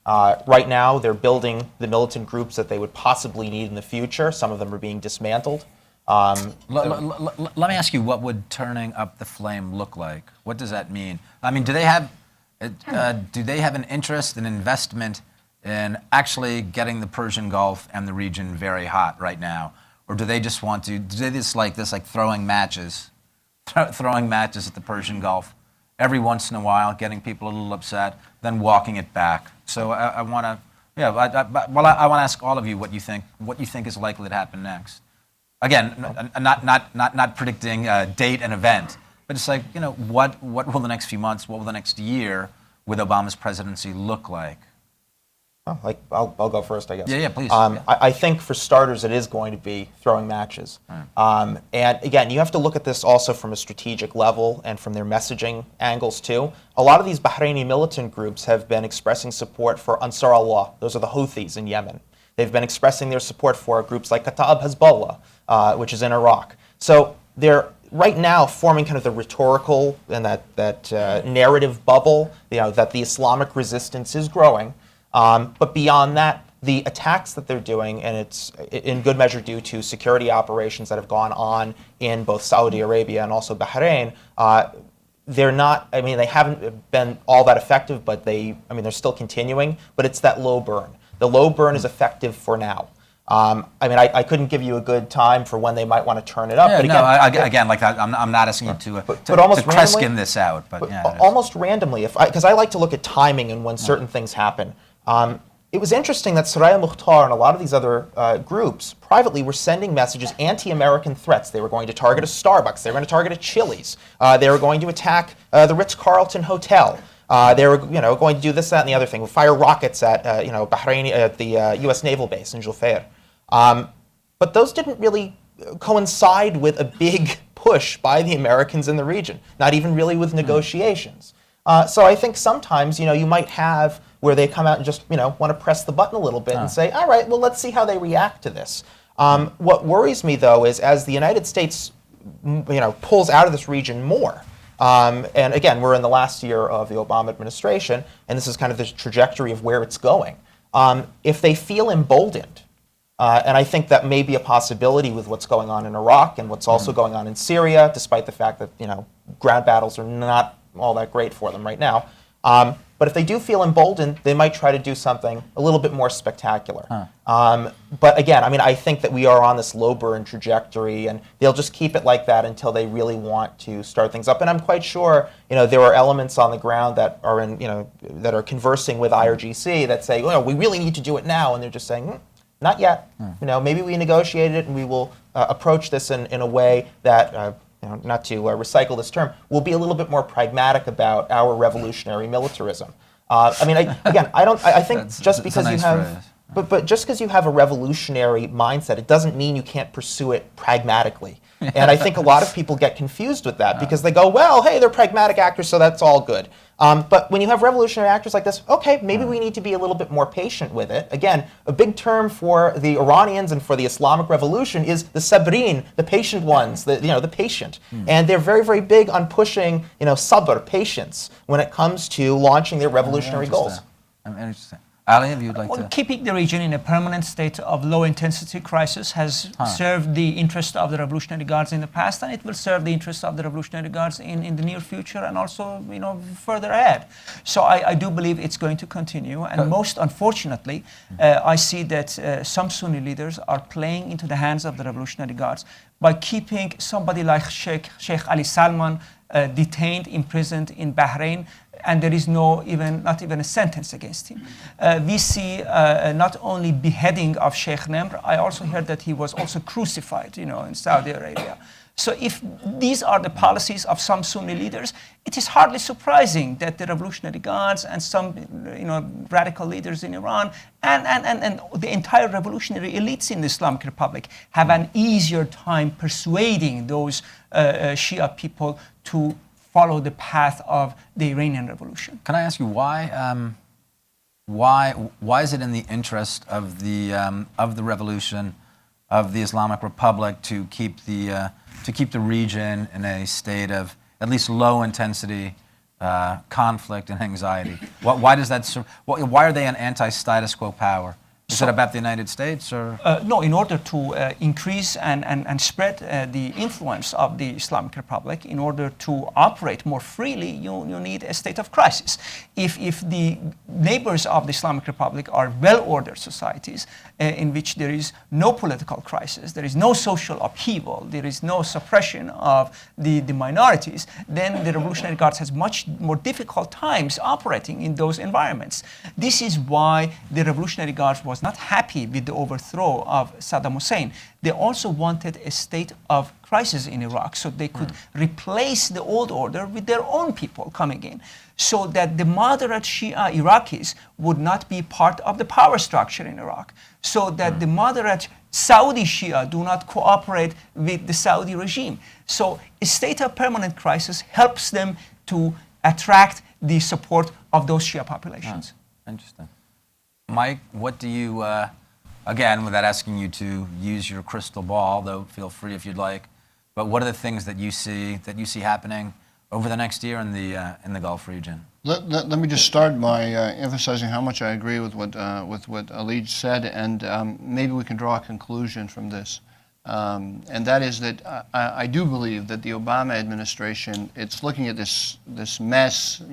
Right now, they're building the militant groups that they would possibly need in the future. Some of them are being dismantled. Let me ask you, what would turning up the flame look like? What does that mean? I mean, do they have an interest, an investment in actually getting the Persian Gulf and the region very hot right now? Or do they just want to, do they just like this, like throwing matches at the Persian Gulf every once in a while, getting people a little upset, then walking it back? So I want to ask all of you what you think is likely to happen next. Again, not predicting a date and event, but it's like, what will the next few months, what will the next year with Obama's presidency look like? I'll go first, I guess. Yeah, please. I think for starters, it is going to be throwing matches. And again, you have to look at this also from a strategic level and from their messaging angles too. A lot of these Bahraini militant groups have been expressing support for Ansar Allah. Those are the Houthis in Yemen. They've been expressing their support for groups like Kataib Hezbollah, which is in Iraq. So they're right now forming kind of the rhetorical and that narrative bubble, that the Islamic resistance is growing. But beyond that, the attacks that they're doing, and it's in good measure due to security operations that have gone on in both Saudi Arabia and also Bahrain, they're not, I mean, they haven't been all that effective, but they're still continuing, but it's that low burn. The low burn is effective for now. I couldn't give you a good time for when they might want to turn it up. Yeah, but again, like that, I'm not asking you to almost Kreskin this out. But yeah, almost randomly, because I like to look at timing and when certain things happen. It was interesting that Soraya Mukhtar and a lot of these other groups privately were sending messages, anti-American threats. They were going to target a Starbucks. They were going to target a Chili's. They were going to attack the Ritz-Carlton Hotel. They were going to do this, that, and the other thing. Fire rockets at Bahrain, at the U.S. Naval base in Jufair. But those didn't really coincide with a big push by the Americans in the region, not even really with negotiations. So I think sometimes, you might have where they come out and just, want to press the button a little bit and say, all right, well, let's see how they react to this. What worries me, though, is as the United States, pulls out of this region more, And again, we're in the last year of the Obama administration, and this is kind of the trajectory of where it's going. If they feel emboldened, and I think that may be a possibility with what's going on in Iraq and what's also going on in Syria, despite the fact that ground battles are not all that great for them right now. But if they do feel emboldened, they might try to do something a little bit more spectacular. But again, I think that we are on this low burn trajectory, and they'll just keep it like that until they really want to start things up. And I'm quite sure, there are elements on the ground that are that are conversing with IRGC that say, we really need to do it now, and they're just saying, not yet. Maybe we negotiate it, and we will approach this in a way that. Not to recycle this term, we'll be a little bit more pragmatic about our revolutionary militarism. I think just because you have, but just because you have a revolutionary mindset, it doesn't mean you can't pursue it pragmatically. And I think a lot of people get confused with that because they go, well, hey, they're pragmatic actors, so that's all good. But when you have revolutionary actors like this, okay, maybe we need to be a little bit more patient with it. Again, a big term for the Iranians and for the Islamic Revolution is the sabrin, the patient ones, the patient. And they're very, very big on pushing, sabr, patience, when it comes to launching their revolutionary goals. Interesting. Ali, if you'd like to... Keeping the region in a permanent state of low-intensity crisis has served the interest of the Revolutionary Guards in the past, and it will serve the interest of the Revolutionary Guards in the near future and also, further ahead. So I do believe it's going to continue, and most unfortunately, I see that some Sunni leaders are playing into the hands of the Revolutionary Guards by keeping somebody like Sheikh Ali Salman detained, imprisoned in Bahrain, and there is not even a sentence against him. We see not only beheading of Sheikh Nemr, I also heard that he was also crucified, in Saudi Arabia. So if these are the policies of some Sunni leaders, it is hardly surprising that the Revolutionary Guards and some radical leaders in Iran and the entire revolutionary elites in the Islamic Republic have an easier time persuading those Shia people to follow the path of the Iranian Revolution. Can I ask you why is it in the interest of the revolution of the Islamic Republic to keep the region in a state of at least low intensity conflict and anxiety? Why does that? Why are they an anti-status quo power? Is it about the United States or? No, in order to increase and spread the influence of the Islamic Republic, in order to operate more freely, you need a state of crisis. If the neighbors of the Islamic Republic are well-ordered societies in which there is no political crisis, there is no social upheaval, there is no suppression of the minorities, then the Revolutionary Guards has much more difficult times operating in those environments. This is why the Revolutionary Guards was not happy with the overthrow of Saddam Hussein. They also wanted a state of crisis in Iraq so they could replace the old order with their own people coming in, so that the moderate Shia Iraqis would not be part of the power structure in Iraq, so that the moderate Saudi Shia do not cooperate with the Saudi regime. So a state of permanent crisis helps them to attract the support of those Shia populations. Interesting. Mike, what do you, again, without asking you to use your crystal ball, though feel free if you'd like, but what are the things that you see happening over the next year in the Gulf region? Let me just start by emphasizing how much I agree with what Ali said, and maybe we can draw a conclusion from this. And that is that I do believe that the Obama administration, it's looking at this mess,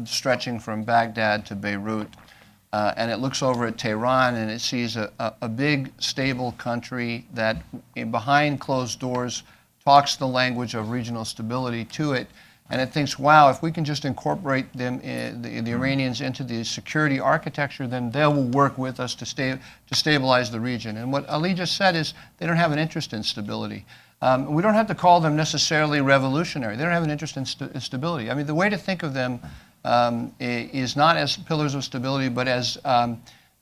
stretching from Baghdad to Beirut, and it looks over at Tehran and it sees a big, stable country that behind closed doors talks the language of regional stability to it, and it thinks, wow, if we can just incorporate them, the Iranians, into the security architecture, then they will work with us to stabilize the region. And what Ali just said is they don't have an interest in stability. We don't have to call them necessarily revolutionary. They don't have an interest in stability. I mean, the way to think of them is not as pillars of stability, but as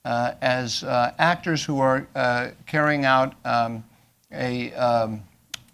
actors who are carrying out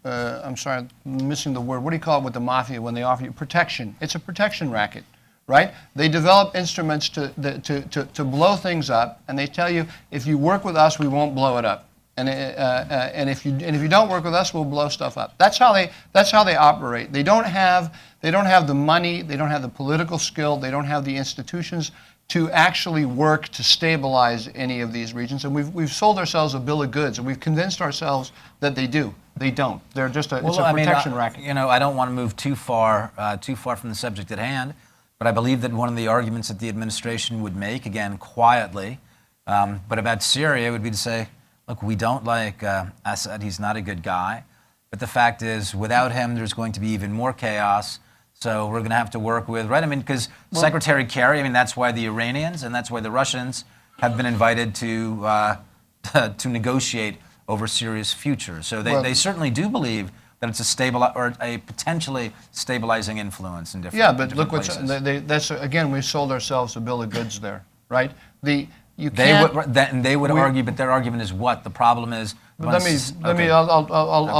I'm sorry, I'm missing the word. What do you call it with the mafia when they offer you protection? It's a protection racket, right? They develop instruments to blow things up, and they tell you, if you work with us, we won't blow it up. And if you don't work with us, we'll blow stuff up. That's how they operate. They don't have the money, they don't have the political skill, they don't have the institutions to actually work to stabilize any of these regions. And we've sold ourselves a bill of goods, and we've convinced ourselves that they do. They don't. They're just it's a protection racket. You know, I don't want to move too far from the subject at hand, but I believe that one of the arguments that the administration would make, again, quietly, but about Syria would be to say, look, we don't like Assad. He's not a good guy. But the fact is, without him, there's going to be even more chaos. So we're going to have to work with, right? I mean, because Secretary Kerry, I mean, that's why the Iranians and that's why the Russians have been invited to negotiate over Syria's future. So they certainly do believe that it's a stable or a potentially stabilizing influence in different places. Yeah, but look that's again, we sold ourselves a bill of goods there, right? They would argue, but their argument is what? The problem is. I'll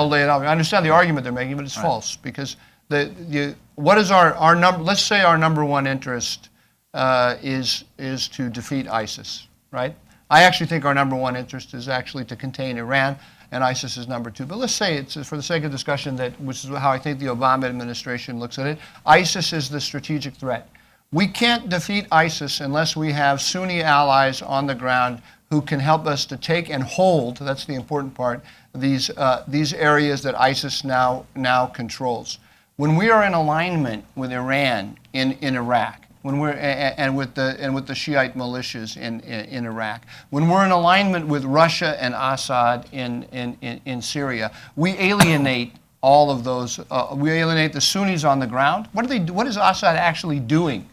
lay it out. I understand the argument they're making, but it's false because what is our number? Let's say our number one interest is to defeat ISIS, right? I actually think our number one interest is actually to contain Iran, and ISIS is number two. But let's say it's for the sake of discussion which is how I think the Obama administration looks at it. ISIS is the strategic threat. We can't defeat ISIS unless we have Sunni allies on the ground who can help us to take and hold, that's the important part, these areas that ISIS now controls. When we are in alignment with Iran in Iraq, when we're and with the Shiite militias in Iraq, when we're in alignment with Russia and Assad in Syria, we alienate all of those. We alienate the Sunnis on the ground. What is Assad actually doing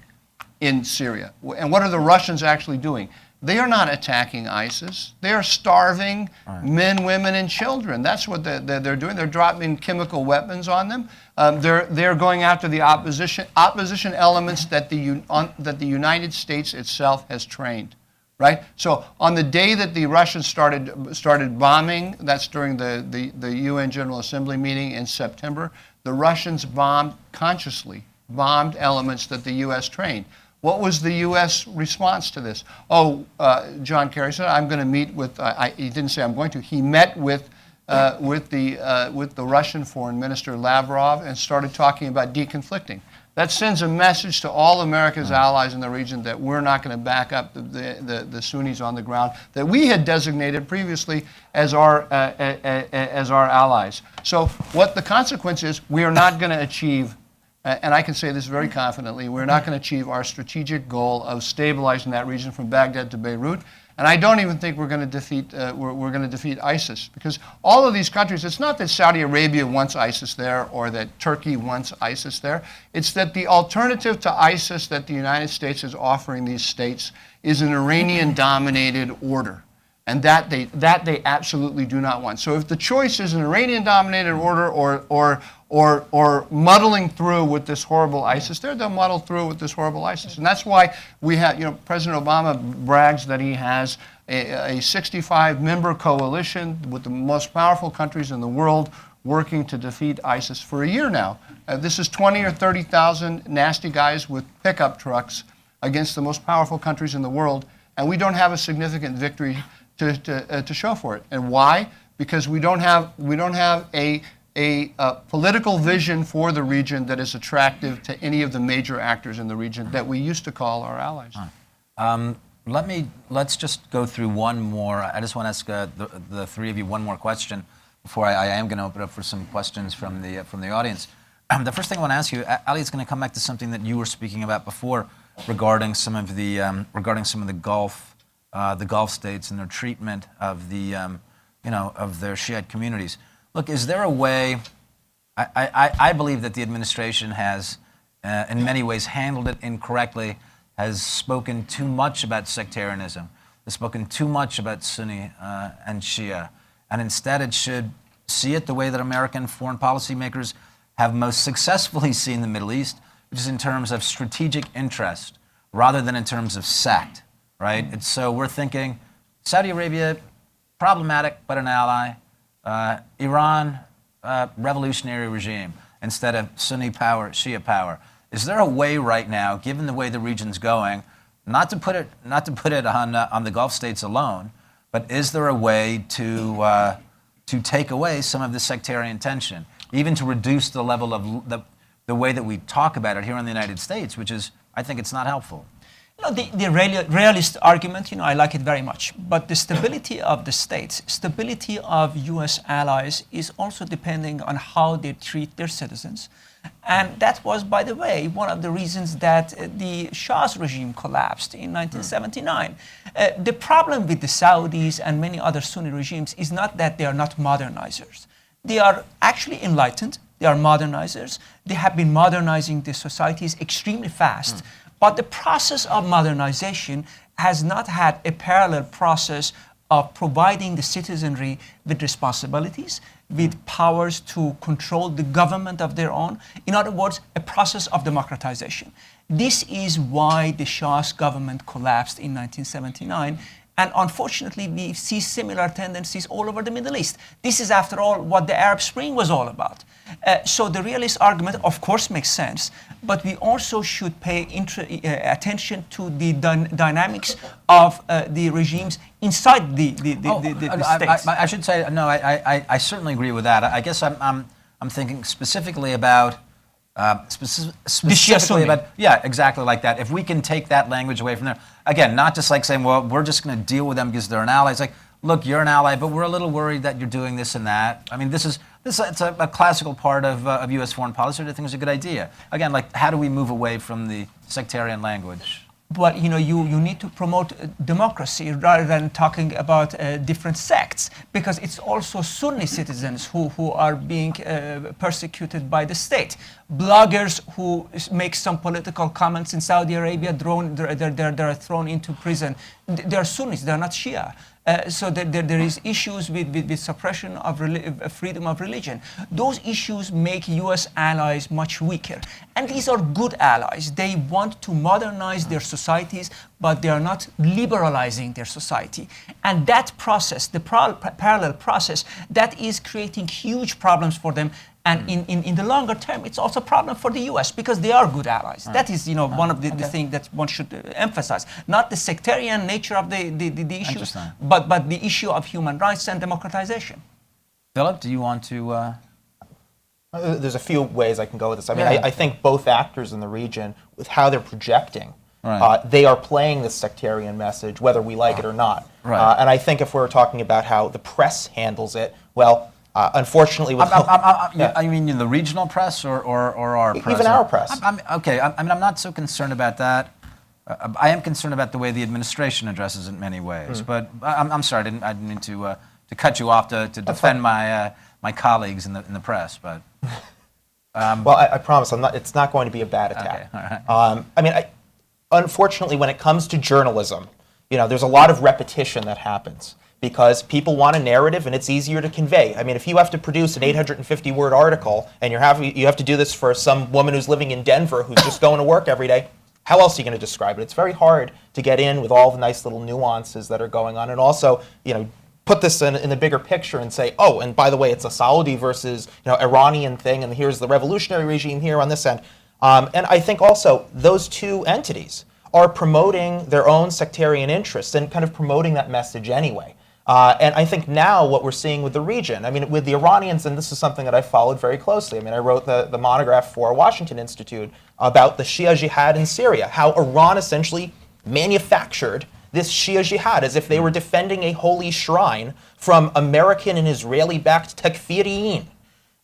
in Syria? And what are the Russians actually doing? They are not attacking ISIS. They are starving men, women, and children. That's what they're doing. They're dropping chemical weapons on them. They're going after the opposition elements that the United States itself has trained, right? So on the day that the Russians started bombing, that's during the UN General Assembly meeting in September, the Russians consciously bombed elements that the U.S. trained. What was the U.S. response to this? John Kerry said, I'm going to meet with, he didn't say I'm going to, he met with the Russian Foreign Minister Lavrov and started talking about deconflicting. That sends a message to all America's allies in the region that we're not going to back up the Sunnis on the ground that we had designated previously as our allies. So what the consequence is, we are not going to achieve, and I can say this very confidently, we're not going to achieve our strategic goal of stabilizing that region from Baghdad to Beirut. And I don't even think we're going to defeat ISIS, because all of these countries, it's not that Saudi Arabia wants ISIS there or that Turkey wants ISIS there. It's that the alternative to ISIS that the United States is offering these states is an Iranian-dominated order. And that they absolutely do not want. So if the choice is an Iranian-dominated order or muddling through with this horrible ISIS, they'll muddle through with this horrible ISIS. And that's why we have, President Obama brags that he has a 65-member coalition with the most powerful countries in the world working to defeat ISIS for a year now. This is 20 or 30,000 nasty guys with pickup trucks against the most powerful countries in the world, and we don't have a significant victory to show for it. And why? Because we don't have a political vision for the region that is attractive to any of the major actors in the region that we used to call our allies. Let's just go through one more. I just want to ask the three of you one more question before I am going to open up for some questions from the audience. The first thing I want to ask you, Ali, is going to come back to something that you were speaking about before regarding some of the Gulf states and their treatment of of their Shiite communities. Look, is there a way? I believe that the administration has, in many ways, handled it incorrectly. Has spoken too much about sectarianism. Has spoken too much about Sunni and Shia, and instead it should see it the way that American foreign policy makers have most successfully seen the Middle East, which is in terms of strategic interest rather than in terms of sect. Right? And so we're thinking Saudi Arabia, problematic but an ally. Iran, revolutionary regime instead of Sunni power, Shia power. Is there a way right now, given the way the region's going, not to put it on the Gulf states alone, but is there a way to take away some of the sectarian tension, even to reduce the level of the way that we talk about it here in the United States, which is, I think it's not helpful. The realist argument, I like it very much. But the stability of the states, stability of U.S. allies is also depending on how they treat their citizens. And that was, by the way, one of the reasons that the Shah's regime collapsed in 1979. The problem with the Saudis and many other Sunni regimes is not that they are not modernizers. They are actually enlightened. They are modernizers. They have been modernizing the societies extremely fast. But the process of modernization has not had a parallel process of providing the citizenry with responsibilities, with powers to control the government of their own. In other words, a process of democratization. This is why the Shah's government collapsed in 1979. And unfortunately, we see similar tendencies all over the Middle East. This is, after all, what the Arab Spring was all about. So the realist argument, of course, makes sense, but we also should pay attention to the dynamics of the regimes inside the states. I should say, no, I certainly agree with that. I guess I'm thinking specifically about specifically about, yeah, exactly like that. If we can take that language away from there, again, not just like saying, well, we're just going to deal with them because they're an ally. It's like, look, you're an ally, but we're a little worried that you're doing this and that. I mean, it's a classical part of U.S. foreign policy, which I think is a good idea. Again, like, how do we move away from the sectarian language? But you need to promote democracy rather than talking about different sects, because it's also Sunni citizens who are being persecuted by the state. Bloggers who make some political comments in Saudi Arabia, they're thrown into prison. They're Sunnis, they're not Shia. So there is issues with suppression of freedom of religion. Those issues make U.S. allies much weaker. And these are good allies. They want to modernize their societies, but they are not liberalizing their society. And that process, the parallel process, that is creating huge problems for them. And in the longer term, it's also a problem for the U.S. because they are good allies. That is, one of the things that one should emphasize. Not the sectarian nature of the issues, but the issue of human rights and democratization. Philip, do you want to? There's a few ways I can go with this. I mean, I think both actors in the region, with how they're projecting, they are playing this sectarian message, whether we like it or not. And I think if we're talking about how the press handles it, well, unfortunately, with I mean, in the regional press or our press? Even our press. Okay, I mean, I'm not so concerned about that. I am concerned about the way the administration addresses it in many ways. But I'm sorry, I didn't mean to cut you off to defend my colleagues in the press. But well, I promise it's not going to be a bad attack. Okay, all right. I mean, unfortunately, when it comes to journalism, there's a lot of repetition that happens, because people want a narrative and it's easier to convey. I mean, if you have to produce an 850-word article and you have to do this for some woman who's living in Denver who's just going to work every day, how else are you going to describe it? It's very hard to get in with all the nice little nuances that are going on, and also, put this in the bigger picture and say, oh, and by the way, it's a Saudi versus Iranian thing, and here's the revolutionary regime here on this end. And I think also those two entities are promoting their own sectarian interests and kind of promoting that message anyway. And I think now what we're seeing with the region, I mean, with the Iranians, and this is something that I followed very closely. I mean, I wrote the monograph for Washington Institute about the Shia jihad in Syria, how Iran essentially manufactured this Shia jihad as if they were defending a holy shrine from American and Israeli-backed takfiriyin.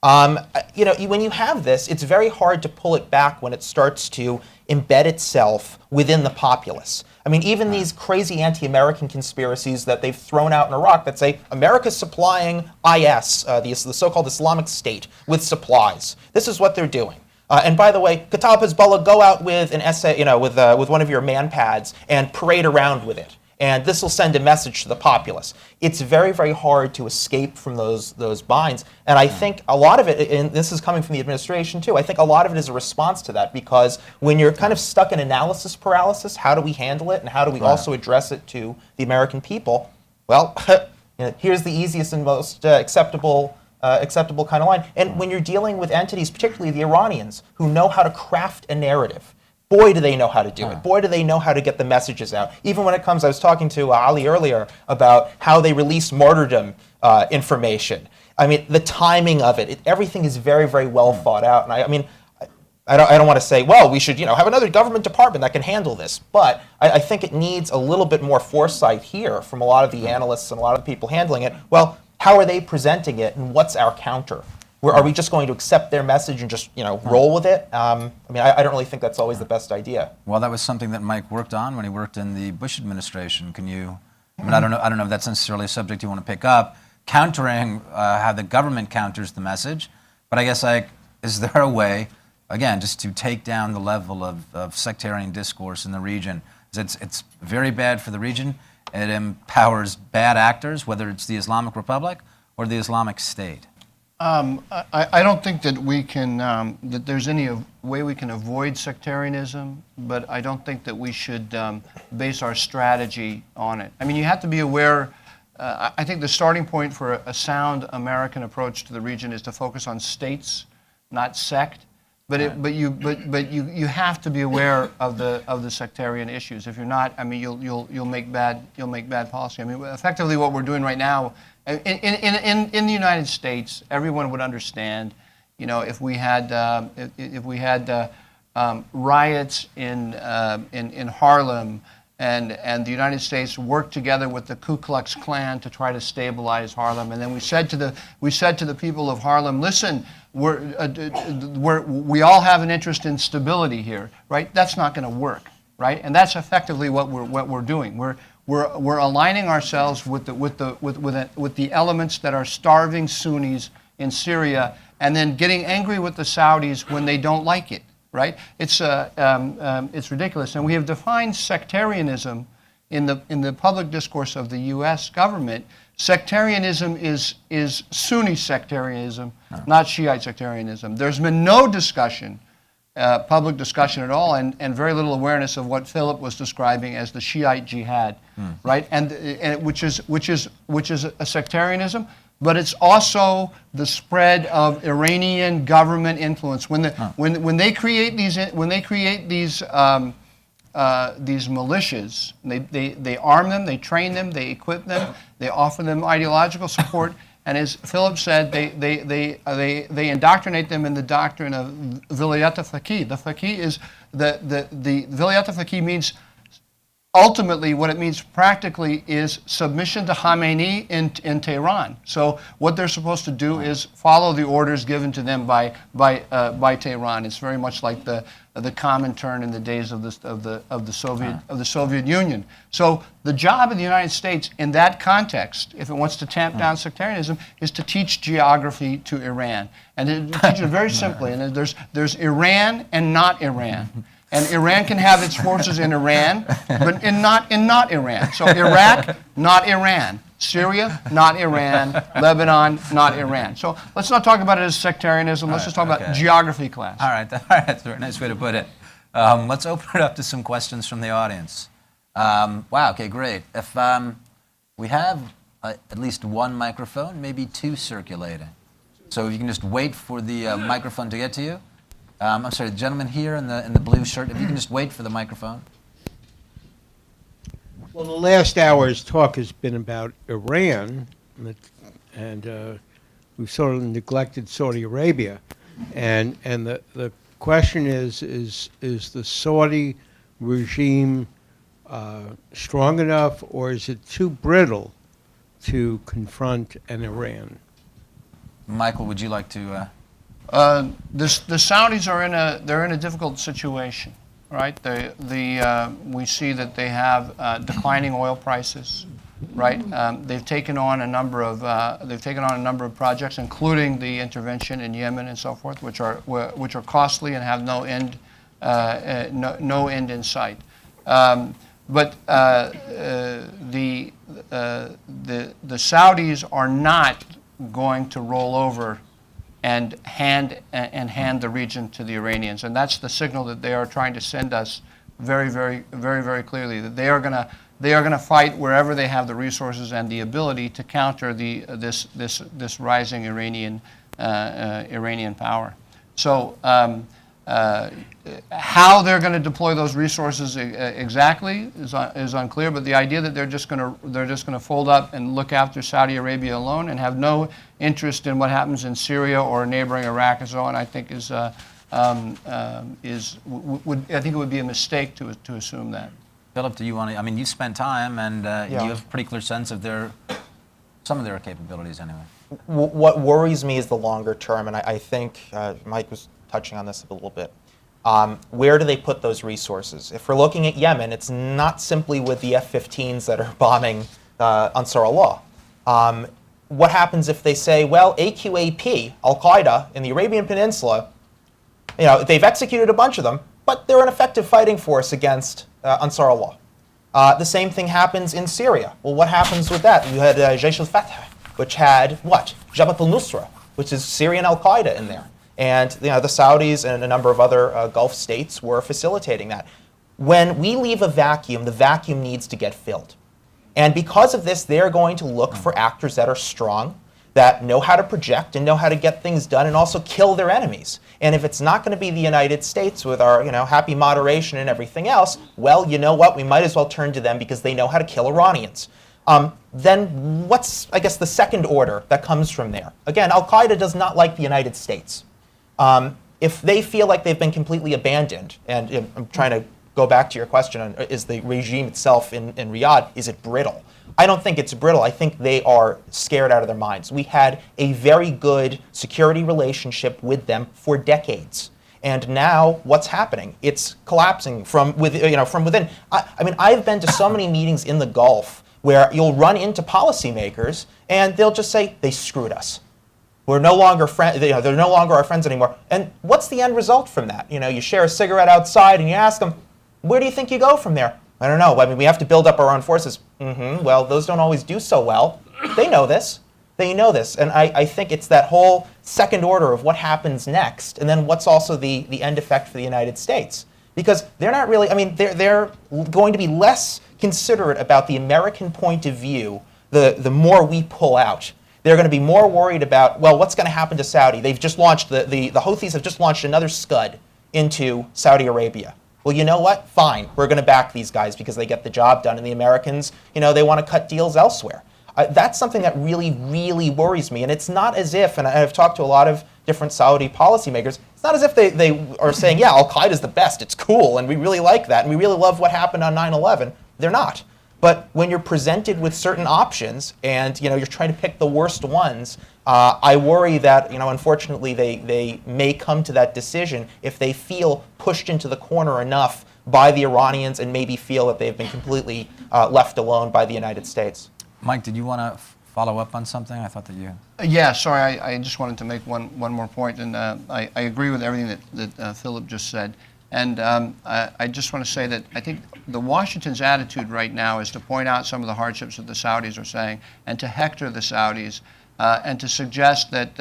When you have this, it's very hard to pull it back when it starts to embed itself within the populace. I mean, even these crazy anti-American conspiracies that they've thrown out in Iraq that say America's supplying IS, the so-called Islamic State, with supplies. This is what they're doing. And by the way, Kataib Hezbollah, go out with an essay, with one of your man pads and parade around with it. And this will send a message to the populace. It's very, very hard to escape from those binds. And I think a lot of it, and this is coming from the administration too, I think a lot of it is a response to that, because when you're kind of stuck in analysis paralysis, how do we handle it and how do we also address it to the American people? Well, here's the easiest and most acceptable kind of line. And when you're dealing with entities, particularly the Iranians, who know how to craft a narrative, boy, do they know how to do it. Boy, do they know how to get the messages out. Even when it comes, I was talking to Ali earlier about how they release martyrdom information. I mean, the timing of it, everything is very, very well thought out. And I mean, I don't want to say, well, we should, have another government department that can handle this. But I think it needs a little bit more foresight here from a lot of the analysts and a lot of the people handling it. Well, how are they presenting it, and what's our counter? Are we just going to accept their message and just, roll with it? I mean, I don't really think that's always the best idea. Well, that was something that Mike worked on when he worked in the Bush administration. Can you? I mean, I don't know if that's necessarily a subject you want to pick up. Countering how the government counters the message, but I guess is there a way, again, just to take down the level of sectarian discourse in the region? It's very bad for the region. It empowers bad actors, whether it's the Islamic Republic or the Islamic State. I don't think that we can, that there's any way we can avoid sectarianism, but I don't think that we should base our strategy on it. I mean, you have to be aware. I think the starting point for a sound American approach to the region is to focus on states, not sect. But you have to be aware of the sectarian issues. If you're not, I mean, you'll make bad policy. I mean, effectively, what we're doing right now in the United States, everyone would understand. If we had riots in Harlem. And the United States worked together with the Ku Klux Klan to try to stabilize Harlem. And then we said to the people of Harlem, listen, we all have an interest in stability here, right? That's not going to work, right? And that's effectively what we're doing. We're aligning ourselves with the elements that are starving Sunnis in Syria, and then getting angry with the Saudis when they don't like it. Right? It's ridiculous, and we have defined sectarianism in the public discourse of the U.S. government. Sectarianism is Sunni sectarianism, not Shiite sectarianism. There's been no discussion, public discussion at all, and very little awareness of what Philip was describing as the Shiite jihad, right? And which is a sectarianism. But it's also the spread of Iranian government influence. When they create these militias, they arm them, they train them, they equip them, they offer them ideological support, and as Philip said, they indoctrinate them in the doctrine of Vilayat al-Faqih. The Faqih is the Vilayat al-Faqih means. Ultimately, what it means practically is submission to Khamenei in Tehran. So what they're supposed to do is follow the orders given to them by Tehran. It's very much like the Comintern in the days of the Soviet Union. So the job of the United States in that context, if it wants to tamp down sectarianism, is to teach geography to Iran, and to teach it very simply. And there's Iran and not Iran. And Iran can have its forces in Iran, but not Iran. So Iraq, not Iran. Syria, not Iran. Lebanon, not Iran. So let's not talk about it as sectarianism. Let's just talk about geography class. All right, that's a very nice way to put it. Let's open it up to some questions from the audience. Wow, okay, great. If we have at least one microphone, maybe two circulating. So if you can just wait for the microphone to get to you. I'm sorry, the gentleman here in the blue shirt, if you can just wait for the microphone. Well, the last hour's talk has been about Iran, and we've sort of neglected Saudi Arabia. And the question is the Saudi regime strong enough, or is it too brittle to confront an Iran? Michael, would you like to... The Saudis are in a difficult situation, right? We see that they have declining oil prices, right? They've taken on a number of projects, including the intervention in Yemen and so forth, which are costly and have no end in sight. But the Saudis are not going to roll over and hand the region to the Iranians, and that's the signal that they are trying to send us very, very, very, very clearly. That they are going to fight wherever they have the resources and the ability to counter this rising Iranian power. So How they're going to deploy those resources exactly is unclear. But the idea that they're just going to fold up and look after Saudi Arabia alone and have no interest in what happens in Syria or neighboring Iraq and so on, I think I think it would be a mistake to assume that. Philip, do you want to? I mean, you spent time, and Yeah. you have a pretty clear sense of some of their capabilities, anyway. What worries me is the longer term, and I think Mike was touching on this a little bit. Where do they put those resources? If we're looking at Yemen, it's not simply with the F-15s that are bombing Ansar Allah. What happens if they say, well, AQAP, Al-Qaeda in the Arabian Peninsula, they've executed a bunch of them, but they're an effective fighting force against Ansar Allah. The same thing happens in Syria. Well, what happens with that? You had Jaish al-Fath, which had what? Jabhat al-Nusra, which is Syrian Al-Qaeda in there. And the Saudis and a number of other Gulf states were facilitating that. When we leave a vacuum, the vacuum needs to get filled. And because of this, they're going to look for actors that are strong, that know how to project and know how to get things done and also kill their enemies. And if it's not going to be the United States with our happy moderation and everything else, well, you know what? We might as well turn to them because they know how to kill Iranians. Then what's, I guess, the second order that comes from there? Again, Al-Qaeda does not like the United States. If they feel like they've been completely abandoned, and I'm trying to go back to your question on is the regime itself in Riyadh, is it brittle? I don't think it's brittle. I think they are scared out of their minds. We had a very good security relationship with them for decades. And now what's happening? It's collapsing from within. I mean, I've been to so many meetings in the Gulf where you'll run into policymakers and they'll just say, they screwed us. We're no longer friends. They're no longer our friends anymore. And what's the end result from that? You share a cigarette outside and you ask them, where do you think you go from there? I don't know. I mean, we have to build up our own forces. Well, those don't always do so well. They know this. They know this. And I think it's that whole second order of what happens next, and then what's also the end effect for the United States. Because they're not really, I mean, they're going to be less considerate about the American point of view the more we pull out. They're going to be more worried about, well, what's going to happen to Saudi? They've just launched, the Houthis have just launched another Scud into Saudi Arabia. Well, you know what? Fine. We're going to back these guys because they get the job done. And the Americans, they want to cut deals elsewhere. That's something that really, really worries me. And it's not as if, and I've talked to a lot of different Saudi policymakers, it's not as if they are saying, yeah, Al-Qaeda's the best. It's cool. And we really like that. And we really love what happened on 9/11. They're not. But when you're presented with certain options and you're trying to pick the worst ones, I worry that unfortunately they may come to that decision if they feel pushed into the corner enough by the Iranians and maybe feel that they've been completely left alone by the United States. Mike, did you want to follow up on something? I thought that you... Yeah, sorry, I just wanted to make one more point, and I agree with everything that Philip just said. And I just want to say that I think the Washington's attitude right now is to point out some of the hardships that the Saudis are saying and to hector the Saudis and to suggest that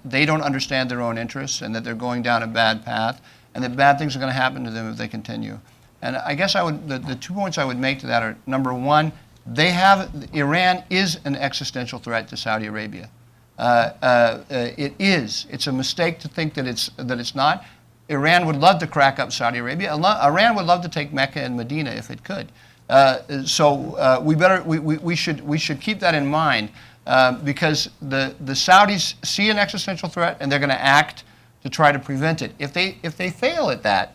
they don't understand their own interests and that they're going down a bad path and that bad things are going to happen to them if they continue. And I guess the 2 points I would make to that are, number one, Iran is an existential threat to Saudi Arabia. It is. It's a mistake to think that it's not. Iran would love to crack up Saudi Arabia. Iran would love to take Mecca and Medina if it could. So we should keep that in mind because the Saudis see an existential threat and they're going to act to try to prevent it. If they fail at that,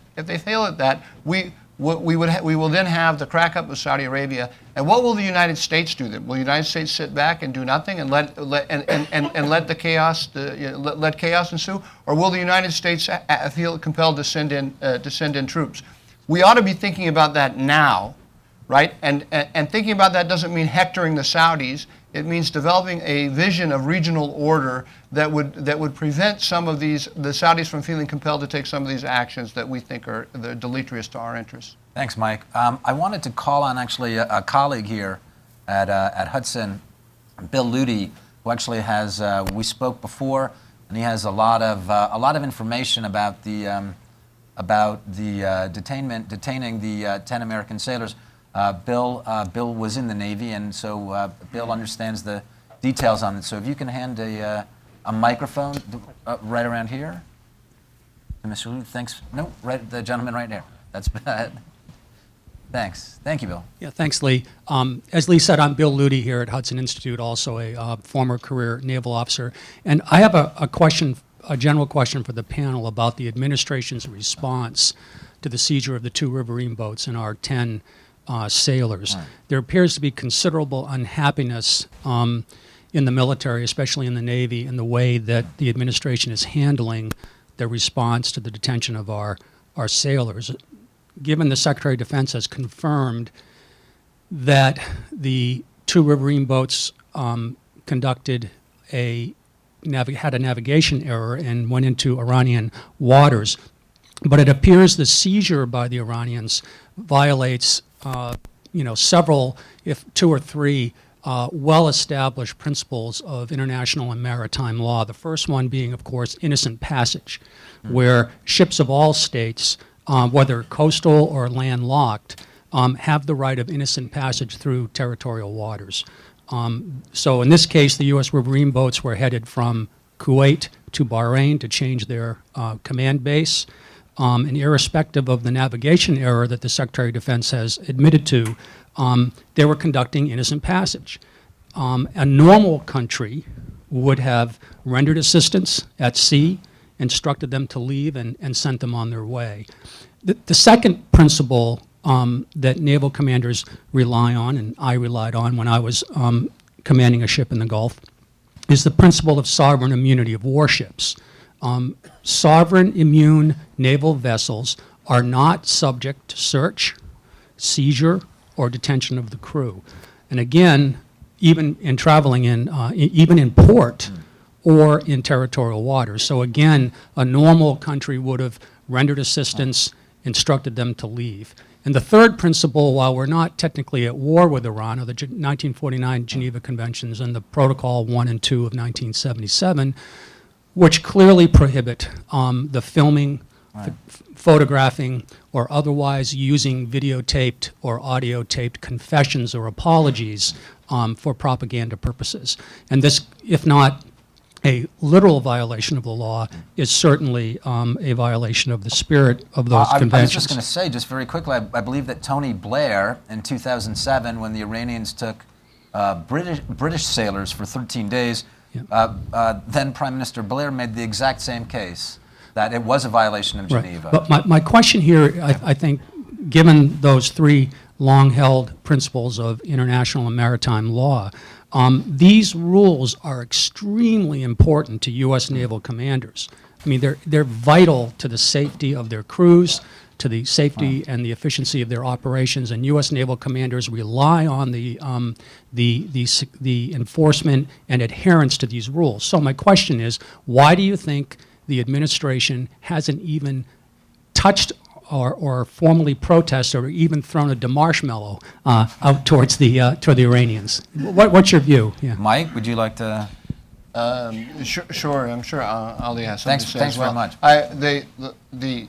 we will then have the crack up of Saudi Arabia. And what will the United States do then? Will the United States sit back and do nothing and let the chaos let chaos ensue, or will the United States feel compelled to send in troops? We ought to be thinking about that now, right? And thinking about that doesn't mean hectoring the Saudis. It means developing a vision of regional order that would prevent some of the Saudis from feeling compelled to take some of these actions that we think are deleterious to our interests. Thanks, Mike. I wanted to call on actually a colleague here at Hudson, Bill Luty, who actually has we spoke before, and he has a lot of information about the detaining the 10 American sailors. Bill was in the Navy, and so Bill understands the details on it. So if you can hand a microphone right around here. Mr. Liu, thanks. No, right, the gentleman right there. That's bad. Thanks. Thank you, Bill. Yeah, thanks, Lee. As Lee said, I'm Bill Ludi here at Hudson Institute, also a former career naval officer. And I have a question, a general question for the panel about the administration's response to the seizure of the 2 riverine boats and our 10 sailors. Right. There appears to be considerable unhappiness in the military, especially in the Navy, in the way that the administration is handling their response to the detention of our sailors. Given the Secretary of Defense has confirmed that the 2 riverine boats conducted had a navigation error and went into Iranian waters, but it appears the seizure by the Iranians violates, several, if 2 or 3, well-established principles of international and maritime law. The first one being, of course, innocent passage, where ships of all states, whether coastal or landlocked, have the right of innocent passage through territorial waters. So in this case, the U.S. riverine boats were headed from Kuwait to Bahrain to change their command base. And irrespective of the navigation error that the Secretary of Defense has admitted to, they were conducting innocent passage. A normal country would have rendered assistance at sea, instructed them to leave, and sent them on their way. The second principle that naval commanders rely on, and I relied on when I was commanding a ship in the Gulf, is the principle of sovereign immunity of warships. Sovereign immune naval vessels are not subject to search, seizure, or detention of the crew. And again, even in traveling even in port or in territorial waters. So again, a normal country would have rendered assistance, instructed them to leave. And the third principle, while we're not technically at war with Iran, are the 1949 Geneva Conventions and the Protocol 1 and 2 of 1977, which clearly prohibit the filming, photographing, or otherwise using videotaped or audio-taped confessions or apologies for propaganda purposes. And this, if not a literal violation of the law, is certainly a violation of the spirit of those conventions. I was just going to say, just very quickly, I believe that Tony Blair in 2007, when the Iranians took British sailors for 13 days, then Prime Minister Blair made the exact same case, that it was a violation of Geneva. Right. But my question here, I think, given those 3 long-held principles of international and maritime law, these rules are extremely important to U.S. naval commanders. I mean, they're vital to the safety of their crews, to the safety and the efficiency of their operations, and U.S. naval commanders rely on the enforcement and adherence to these rules. So my question is, why do you think the administration hasn't even touched or formally protested or even thrown a demarshmallow out towards the Iranians? What's your view? Yeah. Mike, would you like to? Sure. I'm sure Ali has something to say as well. Thanks very much. The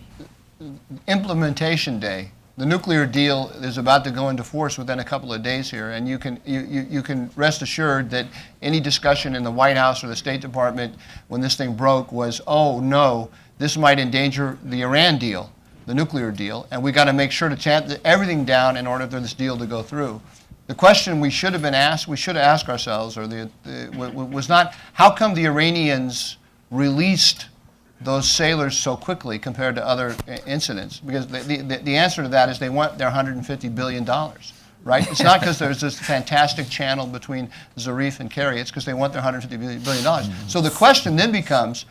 implementation day, the nuclear deal is about to go into force within a couple of days here, and you can rest assured that any discussion in the White House or the State Department when this thing broke was, oh no, this might endanger the Iran deal, the nuclear deal, and we got to make sure to chant everything down in order for this deal to go through. The question we should have asked ourselves, was not how come the Iranians released those sailors so quickly compared to other incidents? Because the answer to that is they want their $150 billion, right? It's not because there's this fantastic channel between Zarif and Kerry. It's because they want their $150 billion. So the question then becomes,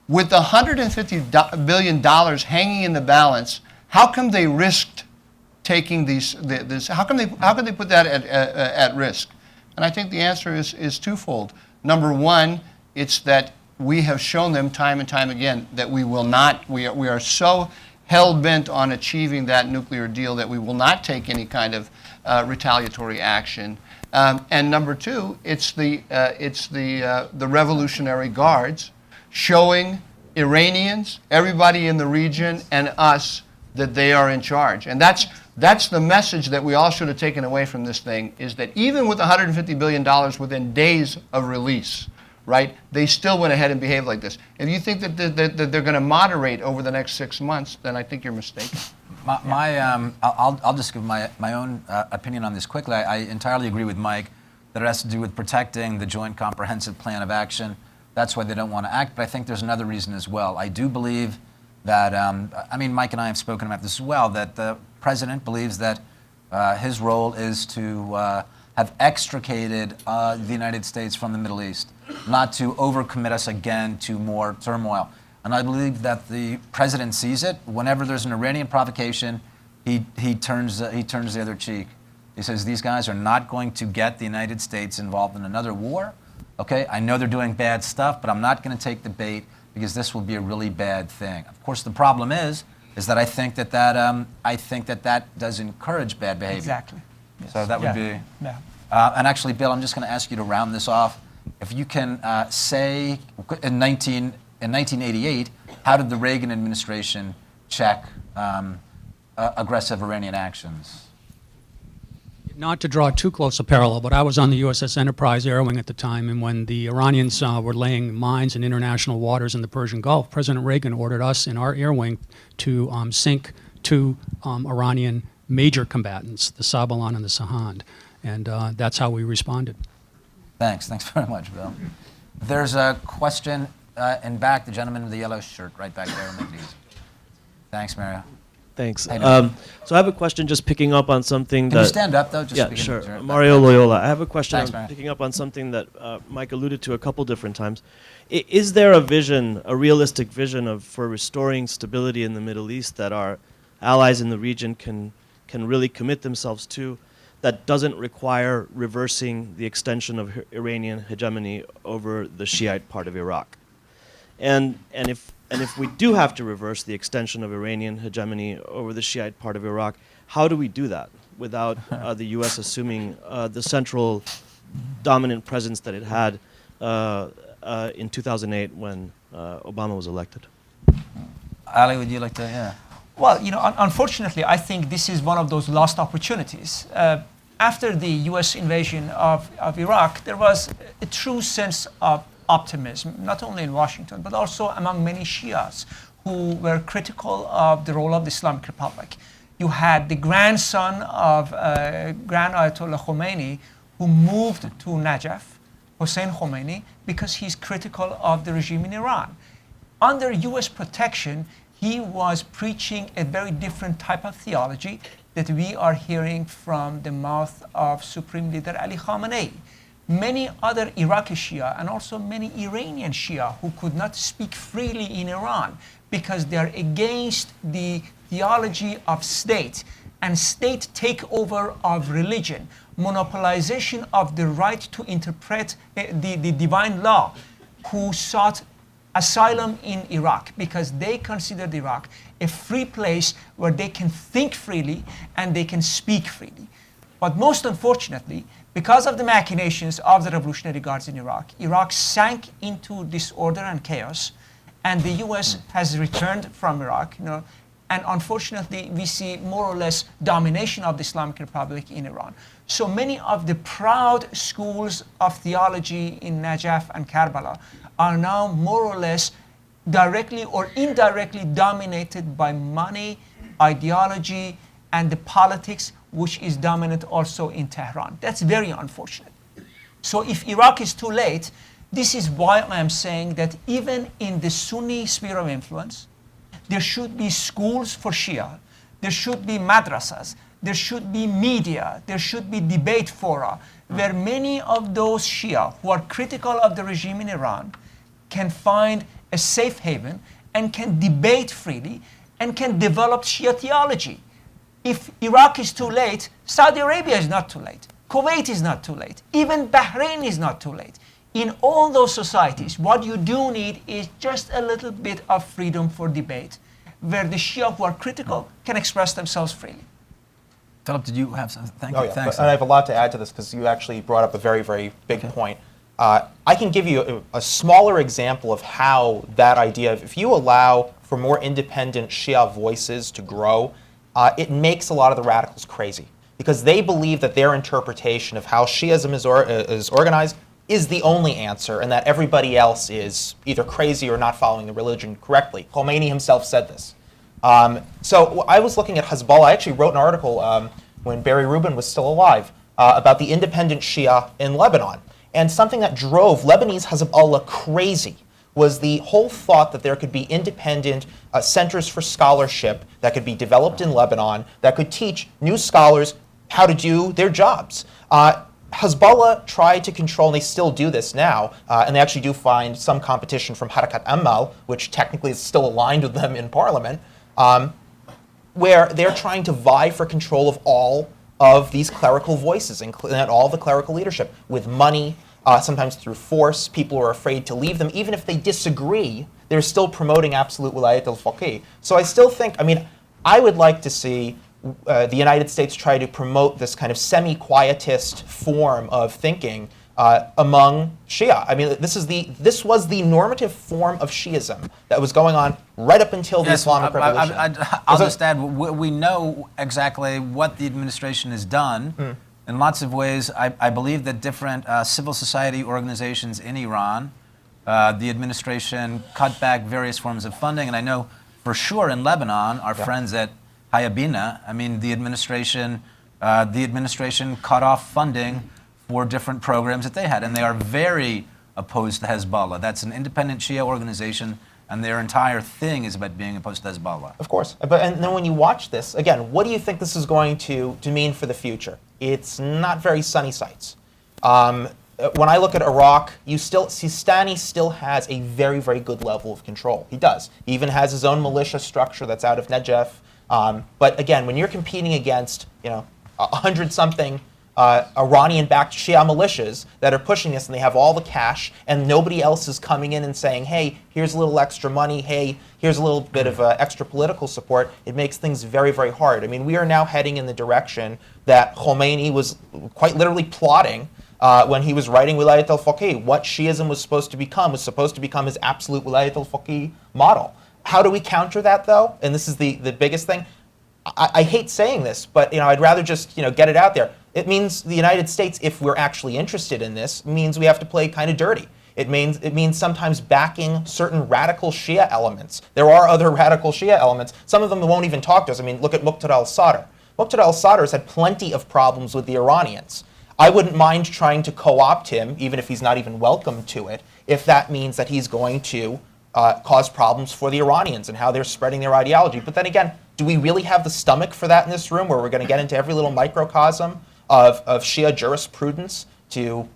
with the $150 billion hanging in the balance, how come they risked taking this? How can they put that at risk? And I think the answer is twofold. Number one, it's that we have shown them time and time again that we will not. We are so hell-bent on achieving that nuclear deal that we will not take any kind of retaliatory action. And number two, it's the Revolutionary Guards showing Iranians, everybody in the region, and us that they are in charge. And that's the message that we all should have taken away from this thing, is that even with $150 billion within days of release, right? They still went ahead and behaved like this. If you think that they're going to moderate over the next 6 months, then I think you're mistaken. I'll just give my own opinion on this quickly. I entirely agree with Mike that it has to do with protecting the Joint Comprehensive Plan of Action. That's why they don't want to act, but I think there's another reason as well. I do believe that, Mike and I have spoken about this as well, that the president believes that his role is to have extricated the United States from the Middle East, not to overcommit us again to more turmoil. And I believe that the president sees it. Whenever there's an Iranian provocation, he turns the other cheek. He says, these guys are not going to get the United States involved in another war. Okay, I know they're doing bad stuff, but I'm not going to take the bait because this will be a really bad thing. Of course, the problem is that I think that does encourage bad behavior. Exactly. Yes. So that would be. Yeah. And actually, Bill, I'm just going to ask you to round this off. If you can say, in 1988, how did the Reagan administration check aggressive Iranian actions? Not to draw too close a parallel, but I was on the USS Enterprise Air Wing at the time, and when the Iranians were laying mines in international waters in the Persian Gulf, President Reagan ordered us in our air wing to sink two Iranian major combatants, the Sabalan and the Sahand, and that's how we responded. Thanks very much, Bill. There's a question in back, the gentleman in the yellow shirt, right back there. Thanks, Mario. Thanks. So I have a question just picking up on something Can you stand up, though? Just yeah, sure. Mario Loyola. I have a question picking up on something that Mike alluded to a couple different times. Is there a vision, a realistic vision for restoring stability in the Middle East that our allies in the region can really commit themselves to, that doesn't require reversing the extension of Iranian hegemony over the Shiite part of Iraq? And if we do have to reverse the extension of Iranian hegemony over the Shiite part of Iraq, how do we do that without the U.S. assuming the central dominant presence that it had in 2008 when Obama was elected? Ali, would you like to? Yeah. Well, unfortunately, I think this is one of those lost opportunities. After the U.S. invasion of Iraq, there was a true sense of optimism, not only in Washington, but also among many Shias who were critical of the role of the Islamic Republic. You had the grandson of Grand Ayatollah Khomeini who moved to Najaf, Hossein Khomeini, because he's critical of the regime in Iran. Under US protection, he was preaching a very different type of theology that we are hearing from the mouth of Supreme Leader Ali Khamenei. Many other Iraqi Shia and also many Iranian Shia who could not speak freely in Iran because they are against the theology of state and state takeover of religion, monopolization of the right to interpret the divine law, who sought asylum in Iraq because they considered Iraq a free place where they can think freely and they can speak freely. But most unfortunately, because of the machinations of the Revolutionary Guards in Iraq, Iraq sank into disorder and chaos, and the U.S. has returned from Iraq, and unfortunately, we see more or less domination of the Islamic Republic in Iran. So many of the proud schools of theology in Najaf and Karbala are now more or less directly or indirectly dominated by money, ideology, and the politics, which is dominant also in Tehran. That's very unfortunate. So if Iraq is too late, this is why I am saying that even in the Sunni sphere of influence, there should be schools for Shia, there should be madrasas, there should be media, there should be debate fora, where many of those Shia who are critical of the regime in Iran can find a safe haven and can debate freely and can develop Shia theology. If Iraq is too late, Saudi Arabia is not too late. Kuwait is not too late. Even Bahrain is not too late. In all those societies, what you do need is just a little bit of freedom for debate, where the Shia who are critical can express themselves freely. Philip, did you have something? Thank you. Oh, yeah. Thanks. And I have a lot to add to this because you actually brought up a very, very big point. I can give you a smaller example of how that idea of if you allow for more independent Shia voices to grow, it makes a lot of the radicals crazy because they believe that their interpretation of how Shiism is organized is the only answer and that everybody else is either crazy or not following the religion correctly. Khomeini himself said this. So I was looking at Hezbollah. I actually wrote an article when Barry Rubin was still alive about the independent Shia in Lebanon. And something that drove Lebanese Hezbollah crazy was the whole thought that there could be independent centers for scholarship that could be developed in Lebanon that could teach new scholars how to do their jobs. Hezbollah tried to control, and they still do this now, and they actually do find some competition from Harakat Amal, which technically is still aligned with them in parliament, where they're trying to vie for control of all of these clerical voices, including all the clerical leadership, with money, sometimes through force. People are afraid to leave them. Even if they disagree, they're still promoting absolute wilayat al-faqih. So I still think, I would like to see the United States try to promote this kind of semi-quietist form of thinking among Shia. This was the normative form of Shiism that was going on right up until the Islamic Revolution. I'll just add, we know exactly what the administration has done. In lots of ways, I believe that different civil society organizations in Iran, the administration cut back various forms of funding, and I know for sure in Lebanon, our friends at Hayabina, the administration cut off funding for different programs that they had, and they are very opposed to Hezbollah. That's an independent Shia organization, and their entire thing is about being opposed to Hezbollah. Of course. And then when you watch this, again, what do you think this is going to mean for the future? It's not very sunny sights. When I look at Iraq, Sistani still has a very, very good level of control. He does. He even has his own militia structure that's out of Najaf. But again, when you're competing against 100-something Iranian-backed Shia militias that are pushing this, and they have all the cash, and nobody else is coming in and saying, hey, here's a little extra money, hey, here's a little bit of extra political support, it makes things very, very hard. We are now heading in the direction that Khomeini was quite literally plotting when he was writing Wilayat al-Faqih. What Shiism was supposed to become his absolute Wilayat al-Faqih model. How do we counter that, though? And this is the biggest thing. I hate saying this, but I'd rather just get it out there. It means the United States, if we're actually interested in this, means we have to play kind of dirty. It means sometimes backing certain radical Shia elements. There are other radical Shia elements. Some of them won't even talk to us. Look at Muqtada al-Sadr. Muqtada al-Sadr has had plenty of problems with the Iranians. I wouldn't mind trying to co-opt him, even if he's not even welcome to it, if that means that he's going to cause problems for the Iranians and how they're spreading their ideology. But then again, do we really have the stomach for that in this room, where we're going to get into every little microcosm of Shia jurisprudence to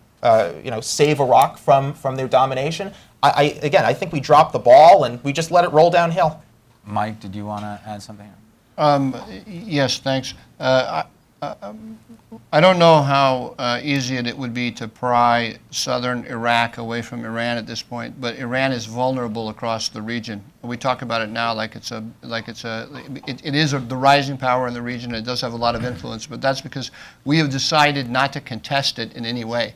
save Iraq from their domination? I think we dropped the ball and we just let it roll downhill. Mike, did you want to add something? Yes, thanks. I don't know how easy it would be to pry southern Iraq away from Iran at this point, but Iran is vulnerable across the region. We talk about it now it is the rising power in the region. It does have a lot of influence, but that's because we have decided not to contest it in any way.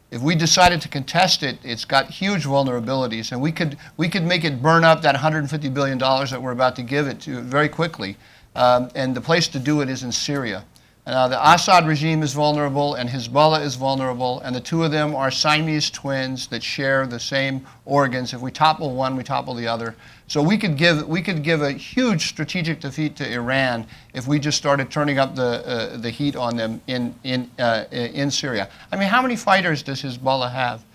If we decided to contest it, it's got huge vulnerabilities, and we could make it burn up that $150 billion that we're about to give it to very quickly. And the place to do it is in Syria. The Assad regime is vulnerable, and Hezbollah is vulnerable, and the two of them are Siamese twins that share the same organs. If we topple one, we topple the other. So we could give a huge strategic defeat to Iran if we just started turning up the heat on them in Syria. How many fighters does Hezbollah have?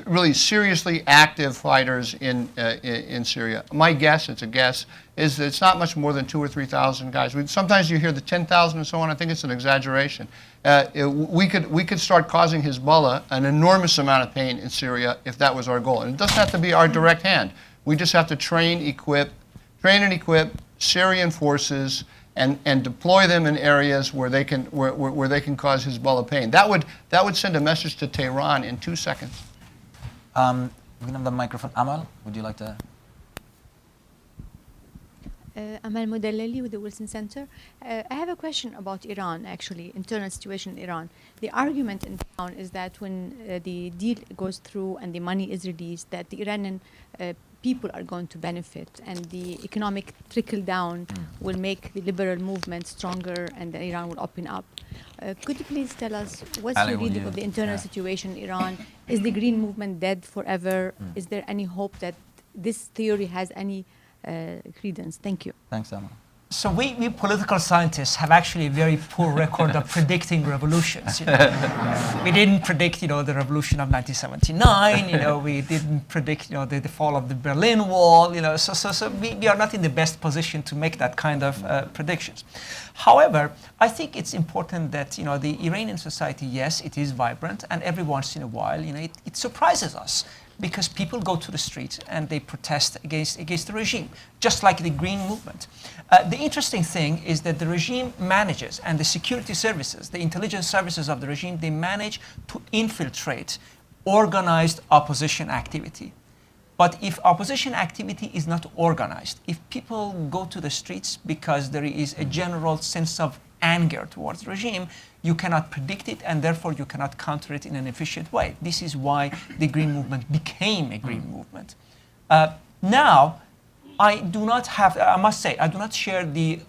Really seriously active fighters in Syria. My guess, it's a guess, is that it's not much more than 2,000 or 3,000 guys. Sometimes you hear the 10,000 and so on. I think it's an exaggeration. We could start causing Hezbollah an enormous amount of pain in Syria if that was our goal. And it doesn't have to be our direct hand. We just have to train and equip Syrian forces and deploy them in areas where they can cause Hezbollah pain. That would send a message to Tehran in 2 seconds. We can have the microphone. Amal, would you like to? Amal Modelleli with the Wilson Center. I have a question about Iran, actually, internal situation in Iran. The argument in town is that when the deal goes through and the money is released, that the Iranian people are going to benefit, and the economic trickle down will make the liberal movement stronger, and then Iran will open up. Could you please tell us what's Ali, your will reading you- of the internal yeah. situation in Iran? Is the Green Movement dead forever? Is there any hope that this theory has any credence? Thank you. Thanks, Emma. So we political scientists have actually a very poor record of predicting revolutions. We didn't predict, the revolution of 1979. We didn't predict, the fall of the Berlin Wall. So we are not in the best position to make that kind of predictions. However, I think it's important that the Iranian society, yes, it is vibrant, and every once in a while, it surprises us. Because people go to the street and they protest against the regime, just like the Green Movement. The interesting thing is that the regime manages, and the security services, the intelligence services of the regime, they manage to infiltrate organized opposition activity. But if opposition activity is not organized, if people go to the streets because there is a general sense of anger towards the regime, you cannot predict it, and therefore you cannot counter it in an efficient way. This is why the Green Movement became a Green Movement. Now, I must say, I do not share the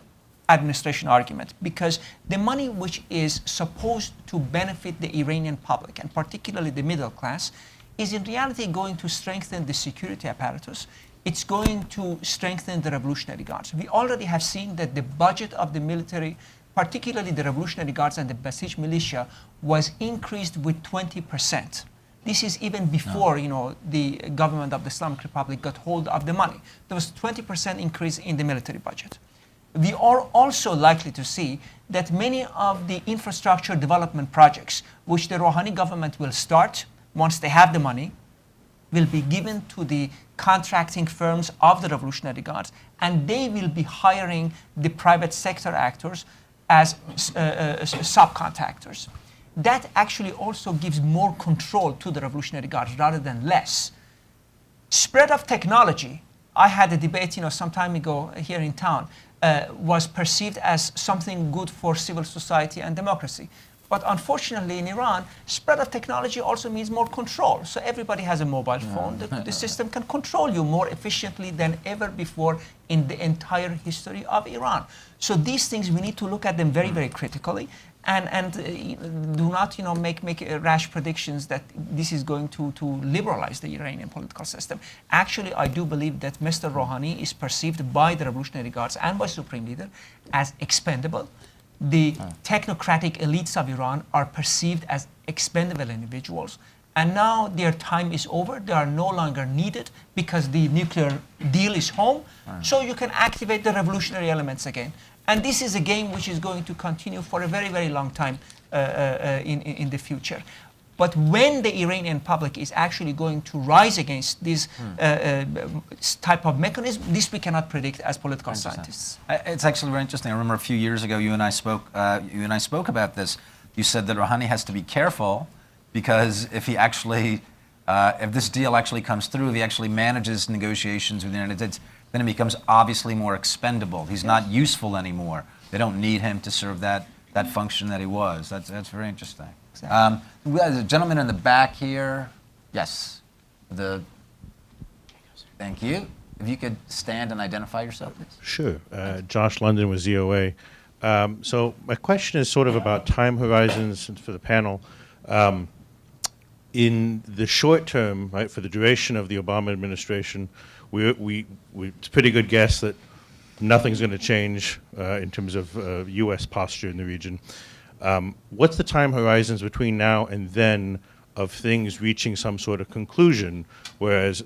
administration argument, because the money which is supposed to benefit the Iranian public, and particularly the middle class, is in reality going to strengthen the security apparatus. It's going to strengthen the Revolutionary Guards. We already have seen that the budget of the military, particularly the Revolutionary Guards and the Basij militia, was increased with 20%. This is even before, the government of the Islamic Republic got hold of the money. There was 20% increase in the military budget. We are also likely to see that many of the infrastructure development projects, which the Rouhani government will start once they have the money, will be given to the contracting firms of the Revolutionary Guards, and they will be hiring the private sector actors as subcontractors. That actually also gives more control to the Revolutionary Guards rather than less. Spread of technology, I had a debate some time ago here in town, was perceived as something good for civil society and democracy. But unfortunately in Iran, spread of technology also means more control. So everybody has a mobile phone. The system can control you more efficiently than ever before in the entire history of Iran. So these things, we need to look at them very, very critically, and do not make rash predictions that this is going to liberalize the Iranian political system. Actually, I do believe that Mr. Rouhani is perceived by the Revolutionary Guards and by Supreme Leader as expendable. The technocratic elites of Iran are perceived as expendable individuals. And now their time is over. They are no longer needed because the nuclear deal is home. So you can activate the revolutionary elements again. And this is a game which is going to continue for a very, very long time in the future. But when the Iranian public is actually going to rise against this type of mechanism, this we cannot predict as political scientists. It's actually very interesting. I remember a few years ago, you and I spoke about this. You said that Rouhani has to be careful because if this deal actually comes through, if he actually manages negotiations with the United States, then it becomes obviously more expendable. He's not useful anymore. They don't need him to serve that function that he was. That's very interesting. Exactly. We have a gentleman in the back here. Yes. Thank you. If you could stand and identify yourself, please. Sure. Josh London with ZOA. So my question is sort of about time horizons for the panel. In the short term, right, for the duration of the Obama administration, it's a pretty good guess that nothing's going to change in terms of U.S. posture in the region. What's the time horizons between now and then of things reaching some sort of conclusion, whereas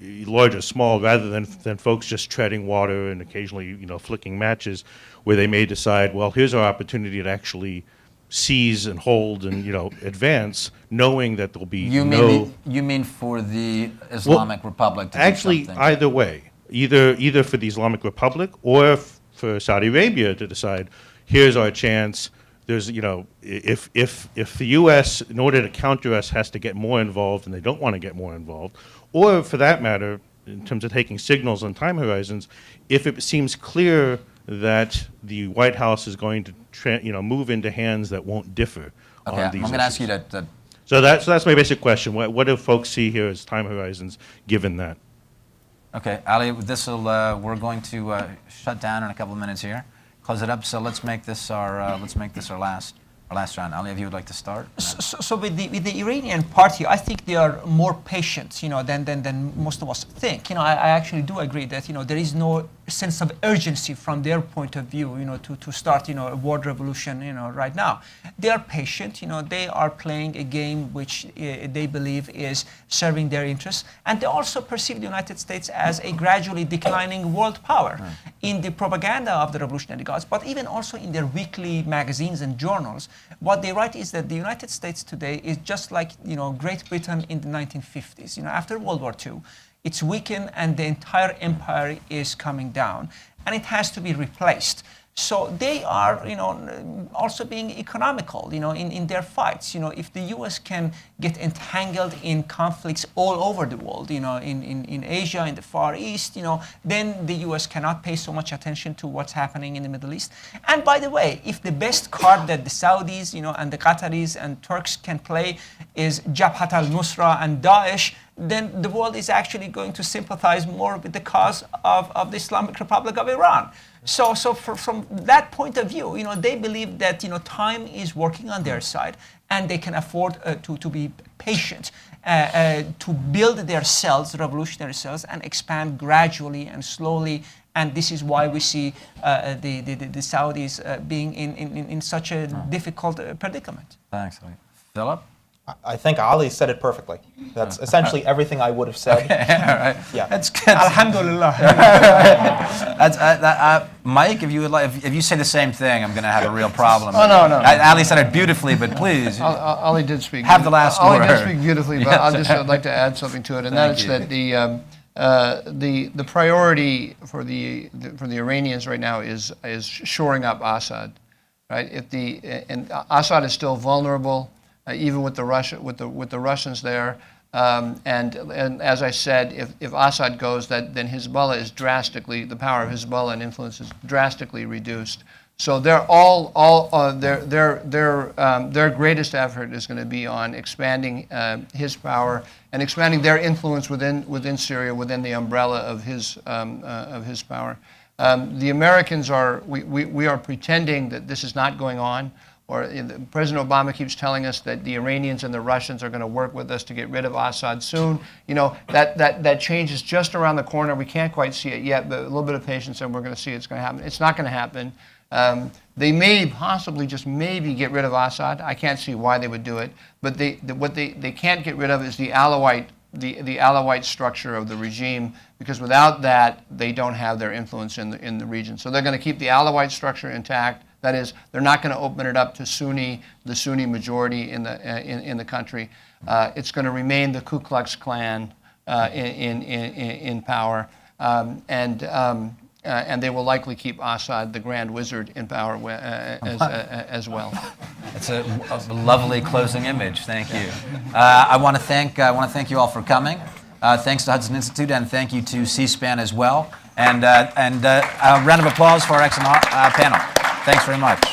large or small, rather than folks just treading water and occasionally flicking matches, where they may decide, well, here's our opportunity to actually seize and hold and advance, knowing that there'll be You mean for the Islamic Republic to actually do something? Either way, either for the Islamic Republic or for Saudi Arabia to decide, here's our chance. There's if the U.S. in order to counter us has to get more involved, and they don't want to get more involved, or for that matter, in terms of taking signals on time horizons, if it seems clear that the White House is going to move into hands that won't differ on these issues. I'm going to ask you to. So that's my basic question. What do folks see here as time horizons given that? Okay, Ali, we're going to shut down in a couple of minutes here. close it up. So let's make this our last round. Ali, if you would like to start. So with the Iranian party, I think they are more patient, than most of us think. I actually do agree that there is no sense of urgency from their point of view, to start a world revolution, right now. They are patient. They are playing a game which they believe is serving their interests, and they also perceive the United States as a gradually declining world power in the propaganda of the Revolutionary Guards, but even also in their weekly magazines and journals. What they write is that the United States today is just like Great Britain in the 1950s. After World War II, it's weakened and the entire empire is coming down, and it has to be replaced. So they are, also being economical, in their fights. If the U.S. can get entangled in conflicts all over the world, in Asia, in the Far East, then the U.S. cannot pay so much attention to what's happening in the Middle East. And by the way, if the best card that the Saudis, and the Qataris and Turks can play is Jabhat al-Nusra and Daesh, then the world is actually going to sympathize more with the cause of the Islamic Republic of Iran. So from that point of view, they believe that time is working on their side, and they can afford to be patient, to build their cells, revolutionary cells, and expand gradually and slowly. And this is why we see the Saudis being in such a difficult predicament. Thanks, Ali. Philip? I think Ali said it perfectly. That's essentially everything I would have said. Okay, all right. Yeah. That's good. Alhamdulillah. Mike, if you would like, if you say the same thing, I'm going to have a real problem. Oh, no. Ali said it beautifully, but please. Ali did speak. Have the last Ali word. did speak beautifully, but I'd like to add something to it, and Thank that's you. that the priority for the Iranians right now is shoring up Assad, right? And Assad is still vulnerable. Even with the Russians there, and as I said, if Assad goes, then Hezbollah is the power of Hezbollah and influence is drastically reduced. So they're their greatest effort is going to be on expanding his power and expanding their influence within Syria, within the umbrella of his power. The Americans we are pretending that this is not going on. Or President Obama keeps telling us that the Iranians and the Russians are going to work with us to get rid of Assad soon. That change is just around the corner. We can't quite see it yet, but a little bit of patience and we're going to see it's going to happen. It's not going to happen. They may possibly just maybe get rid of Assad. I can't see why they would do it. But what they can't get rid of is the Alawite structure of the regime, because without that, they don't have their influence in the region. So they're going to keep the Alawite structure intact. That is, they're not going to open it up to the Sunni majority in the country. It's going to remain the Ku Klux Klan in power, and they will likely keep Assad, the Grand Wizard, in power as well. It's a lovely closing image. Thank you. I want to thank you all for coming. Thanks to Hudson Institute, and thank you to C-SPAN as well. And a round of applause for our excellent panel. Thanks very much.